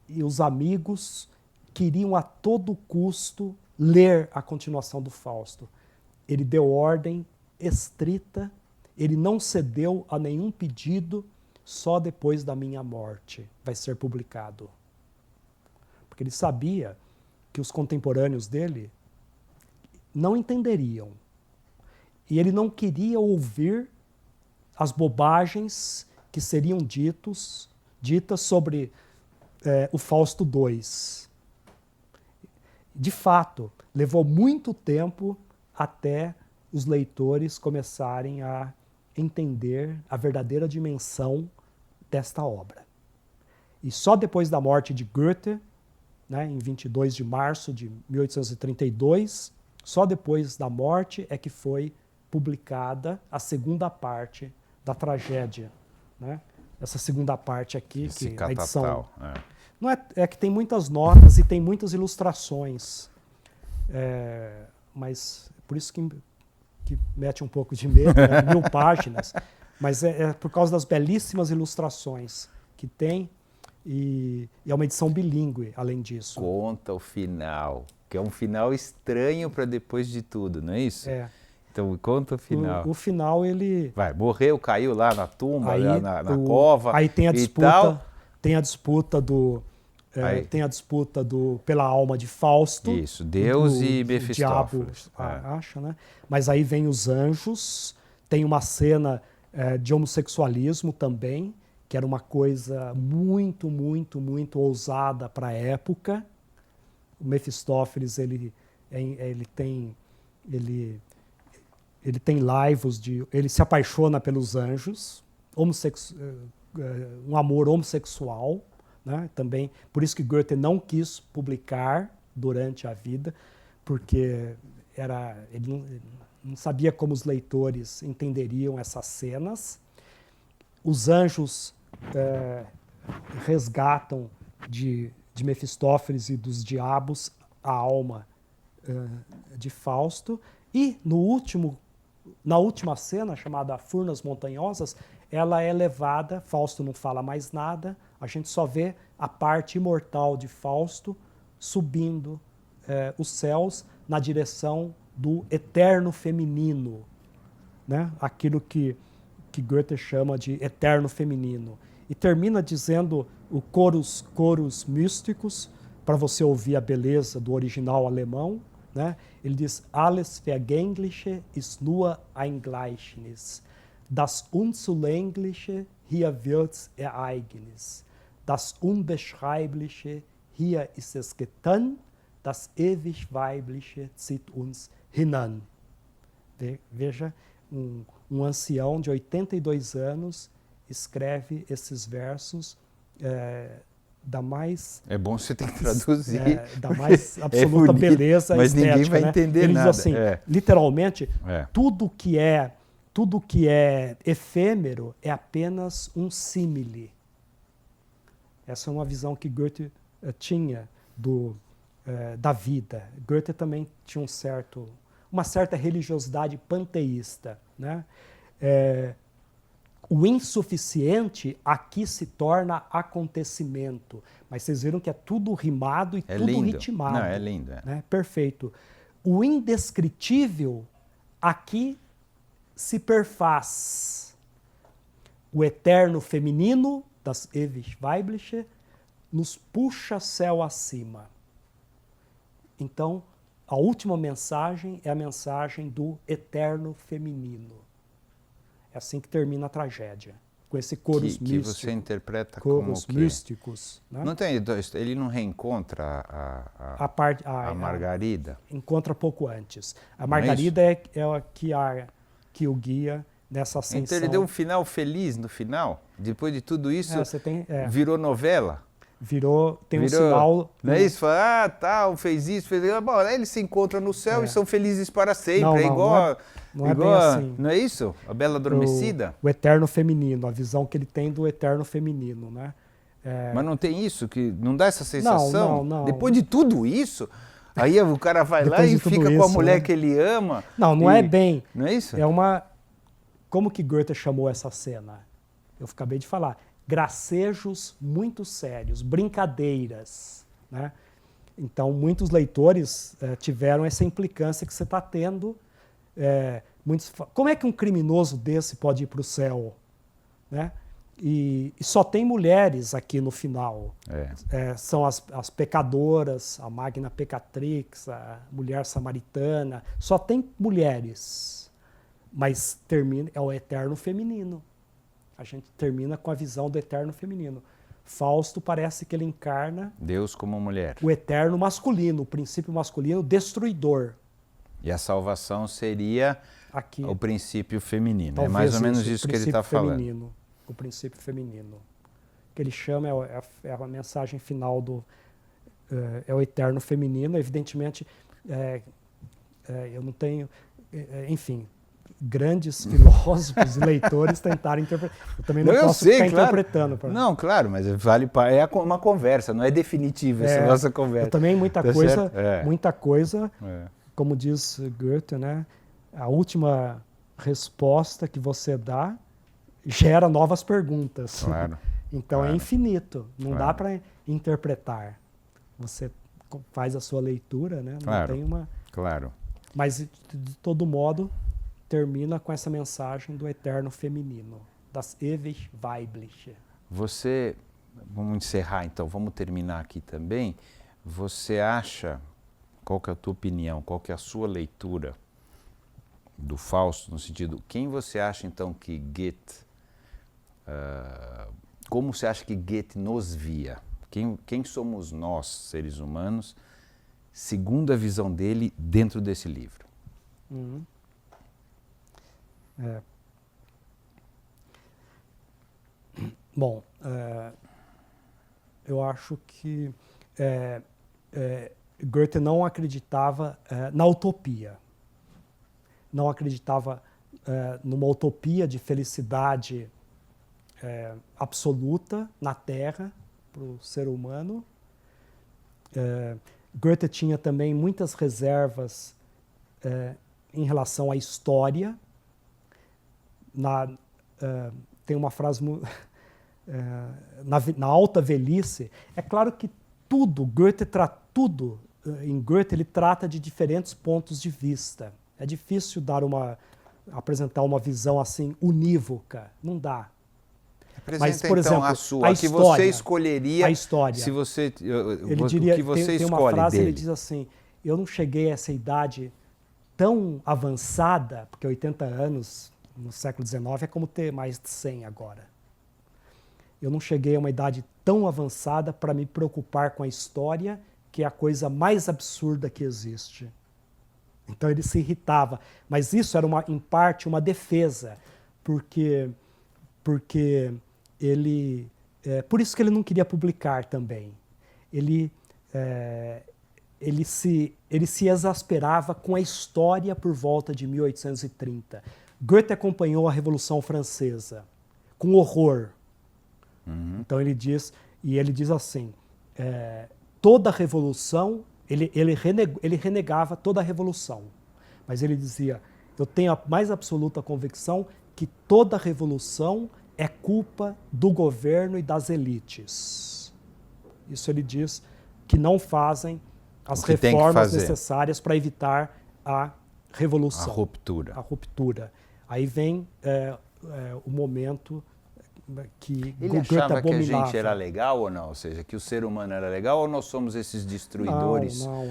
Speaker 1: e os amigos queriam a todo custo ler a continuação do Fausto. Ele deu ordem estrita, ele não cedeu a nenhum pedido, só depois da minha morte vai ser publicado. Porque ele sabia que os contemporâneos dele não entenderiam. E ele não queria ouvir as bobagens que seriam ditas sobre o Fausto II. De fato, levou muito tempo até os leitores começarem a entender a verdadeira dimensão desta obra. E só depois da morte de Goethe, né, em 22 de março de 1832, só depois da morte é que foi publicada a segunda parte da tragédia. Né? Essa segunda parte aqui, que a edição... Não é que tem muitas notas e tem muitas ilustrações, mas por isso que mete um pouco de medo, né? 1000 páginas, mas é por causa das belíssimas ilustrações que tem e é uma edição bilíngue, além disso.
Speaker 2: Conta o final, que é um final estranho para depois de tudo, não é isso? Então, conta o final.
Speaker 1: O final, ele...
Speaker 2: morreu, caiu lá na tumba, aí, lá na cova.
Speaker 1: Aí tem a disputa,
Speaker 2: tal.
Speaker 1: Tem a disputa pela alma de Fausto.
Speaker 2: Isso, Deus e Mefistófeles.
Speaker 1: Diabo, acha, né? Mas aí vem os anjos, tem uma cena de homossexualismo também, que era uma coisa muito, muito, muito ousada para a época. O Mefistófeles, ele tem laivos ele se apaixona pelos anjos, um amor homossexual, né? Também, por isso que Goethe não quis publicar durante a vida, porque ele não sabia como os leitores entenderiam essas cenas. Os anjos resgatam de Mefistófeles e dos diabos a alma de Fausto, e na última cena, chamada Furnas Montanhosas, ela é levada, Fausto não fala mais nada, a gente só vê a parte imortal de Fausto subindo os céus na direção do eterno feminino, né? Aquilo que Goethe chama de eterno feminino. E termina dizendo o coros místicos, para você ouvir a beleza do original alemão, né? Ele diz: Alles Vergängliche ist nur ein Gleichnis. Das Unzulängliche, hier wird's Ereignis. Das Unbeschreibliche, hier ist es getan. Das ewig Weibliche zieht uns hinan. Veja, um ancião de 82 anos escreve esses versos da mais...
Speaker 2: É bom você ter que traduzir.
Speaker 1: Da mais absoluta beleza
Speaker 2: mas
Speaker 1: estética.
Speaker 2: Ninguém vai entender
Speaker 1: Ele
Speaker 2: nada.
Speaker 1: Diz assim, literalmente, tudo que é efêmero é apenas um símile. Essa é uma visão que Goethe tinha da vida. Goethe também tinha uma certa religiosidade panteísta, né? O insuficiente aqui se torna acontecimento. Mas vocês viram que é tudo rimado e tudo
Speaker 2: lindo.
Speaker 1: ritmado.
Speaker 2: Não, é lindo.
Speaker 1: Né? Perfeito. O indescritível aqui se perfaz. O eterno feminino, das ewig Weibliche, nos puxa céu acima. Então, a última mensagem é a mensagem do eterno feminino. É assim que termina a tragédia, com esse coros místicos.
Speaker 2: Que você interpreta como que...
Speaker 1: místicos. Né?
Speaker 2: Não tem, ele não reencontra a Margarida?
Speaker 1: Encontra pouco antes. A Margarida é a que o guia nessa ascensão.
Speaker 2: Então ele deu um final feliz no final? Depois de tudo isso,
Speaker 1: você tem,
Speaker 2: virou novela?
Speaker 1: Tem um sinal...
Speaker 2: Não é isso? Fala, tal, fez isso, fez aquilo. Bom, aí eles se encontram no céu e são felizes para sempre.
Speaker 1: Não,
Speaker 2: é igual...
Speaker 1: Não é bem assim.
Speaker 2: Não é isso? A Bela Adormecida?
Speaker 1: O eterno feminino, a visão que ele tem do eterno feminino, né?
Speaker 2: Mas não tem isso? Que não dá essa sensação?
Speaker 1: Não.
Speaker 2: Depois de tudo isso, aí o cara vai lá e fica com a mulher que ele ama.
Speaker 1: Não é bem.
Speaker 2: Não é isso?
Speaker 1: Como que Goethe chamou essa cena? Eu acabei de falar. Gracejos muito sérios, brincadeiras, né? Então, muitos leitores tiveram essa implicância que você está tendo. Como é que um criminoso desse pode ir para o céu? Né? E só tem mulheres aqui no final. São as pecadoras, a Magna Peccatrix, a mulher samaritana. Só tem mulheres. Mas é o eterno feminino. A gente termina com a visão do eterno feminino. Fausto parece que ele encarna
Speaker 2: Deus como mulher.
Speaker 1: O eterno masculino, o princípio masculino destruidor.
Speaker 2: E a salvação seria
Speaker 1: aqui,
Speaker 2: o princípio feminino.
Speaker 1: É
Speaker 2: mais ou menos isso que ele está falando.
Speaker 1: O princípio feminino. O que ele chama é a mensagem final é o eterno feminino. Evidentemente, eu não tenho... enfim... grandes filósofos e leitores tentaram interpretar. Eu também não posso ficar interpretando.
Speaker 2: Não, claro, mas vale uma conversa, não é definitiva essa nossa conversa.
Speaker 1: Eu também muita coisa, como diz Goethe, né? A última resposta que você dá gera novas perguntas.
Speaker 2: Claro.
Speaker 1: Então é infinito, não dá para interpretar. Você faz a sua leitura, né? Não tem uma...
Speaker 2: Claro.
Speaker 1: Mas, de todo modo, termina com essa mensagem do eterno feminino, das ewig weibliche.
Speaker 2: Vamos encerrar então, vamos terminar aqui também. Você acha, qual que é a tua opinião, qual que é a sua leitura do Fausto, no sentido, quem você acha então que Goethe, como você acha que Goethe nos via? Quem somos nós, seres humanos, segundo a visão dele dentro desse livro?
Speaker 1: Bom, eu acho que Goethe não acreditava na utopia. Não acreditava numa utopia de felicidade absoluta na Terra para o ser humano. Goethe tinha também muitas reservas em relação à história. Tem uma frase na alta velhice. É claro que em Goethe ele trata de diferentes pontos de vista. É difícil apresentar uma visão assim unívoca, não dá.
Speaker 2: Apresenta, mas, por exemplo, a sua, a que você escolheria,
Speaker 1: a história.
Speaker 2: Se você,
Speaker 1: ele diria,
Speaker 2: o que você
Speaker 1: tem
Speaker 2: escolhe
Speaker 1: uma frase,
Speaker 2: dele.
Speaker 1: Ele diz assim, eu não cheguei a essa idade tão avançada, porque 80 anos no século XIX é como ter mais de 100 agora. Eu não cheguei a uma idade tão avançada para me preocupar com a história, que é a coisa mais absurda que existe. Então ele se irritava. Mas isso era, em parte, uma defesa, porque ele... por isso que ele não queria publicar também. Ele se exasperava com a história por volta de 1830. Goethe acompanhou a Revolução Francesa com horror. Então ele diz assim, toda a revolução, ele renegava toda a revolução, mas ele dizia, eu tenho a mais absoluta convicção que toda a revolução é culpa do governo e das elites. Isso ele diz que não fazem as reformas necessárias para evitar a revolução.
Speaker 2: A
Speaker 1: ruptura. Aí vem o momento que
Speaker 2: ele achava que a gente era legal ou não? Ou seja, que o ser humano era legal ou nós somos esses destruidores?
Speaker 1: Não,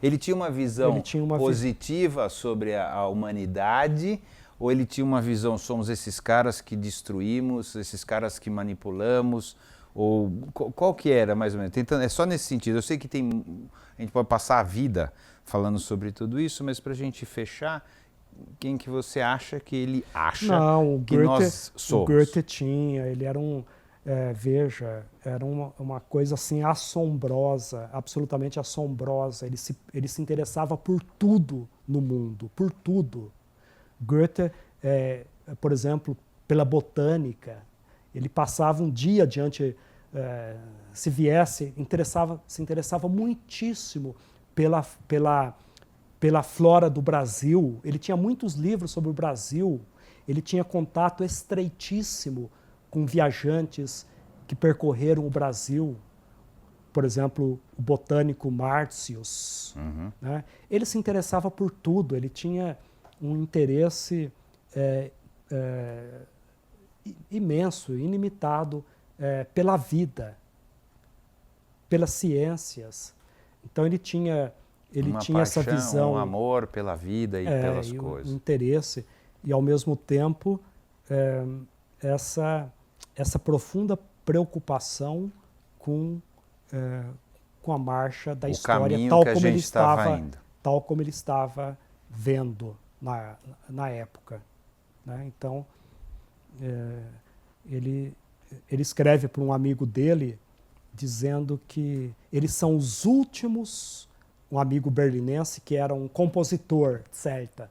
Speaker 2: ele tinha uma visão positiva sobre a humanidade, ou ele tinha uma visão, somos esses caras que destruímos, esses caras que manipulamos, ou qual que era mais ou menos? É só nesse sentido. Eu sei que a gente pode passar a vida falando sobre tudo isso, mas para a gente fechar, quem que você acha que ele acha
Speaker 1: Não,
Speaker 2: que nós somos.
Speaker 1: O Goethe tinha, ele era veja, era uma coisa assim assombrosa, absolutamente assombrosa. Ele se interessava por tudo no mundo, por tudo. Goethe, por exemplo, pela botânica, ele passava um dia diante, se viesse, se interessava muitíssimo pela flora do Brasil. Ele tinha muitos livros sobre o Brasil, ele tinha contato estreitíssimo com viajantes que percorreram o Brasil, por exemplo, o botânico Martius. Né? Ele se interessava por tudo, ele tinha um interesse imenso, ilimitado pela vida, pelas ciências. Então ele tinha essa visão,
Speaker 2: um amor pela vida e pelas coisas.
Speaker 1: Um interesse e ao mesmo tempo essa profunda preocupação com a marcha da história, tal como ele estava vendo na época. Né? Então, ele escreve para um amigo dele dizendo que eles são os últimos, um amigo berlinense que era um compositor, certo?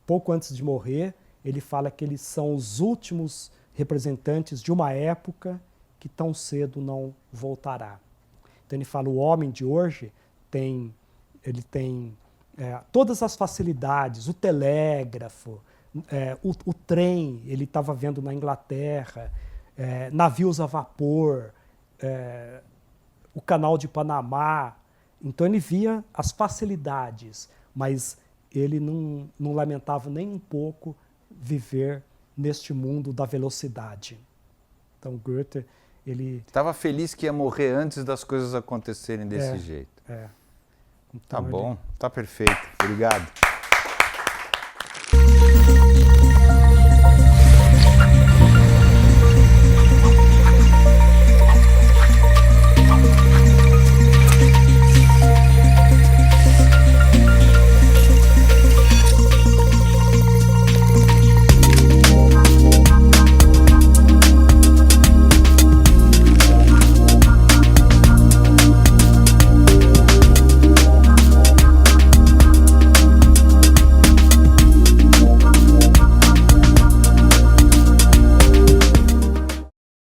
Speaker 1: Pouco antes de morrer, ele fala que eles são os últimos representantes de uma época que tão cedo não voltará. Então ele fala, o homem de hoje tem todas as facilidades, o telégrafo, o trem, ele estava vendo na Inglaterra, navios a vapor, o canal de Panamá. Então ele via as facilidades, mas ele não lamentava nem um pouco viver neste mundo da velocidade. Então Goethe, ele
Speaker 2: estava feliz que ia morrer antes das coisas acontecerem desse jeito.
Speaker 1: Então,
Speaker 2: Tá bom, tá perfeito. Obrigado.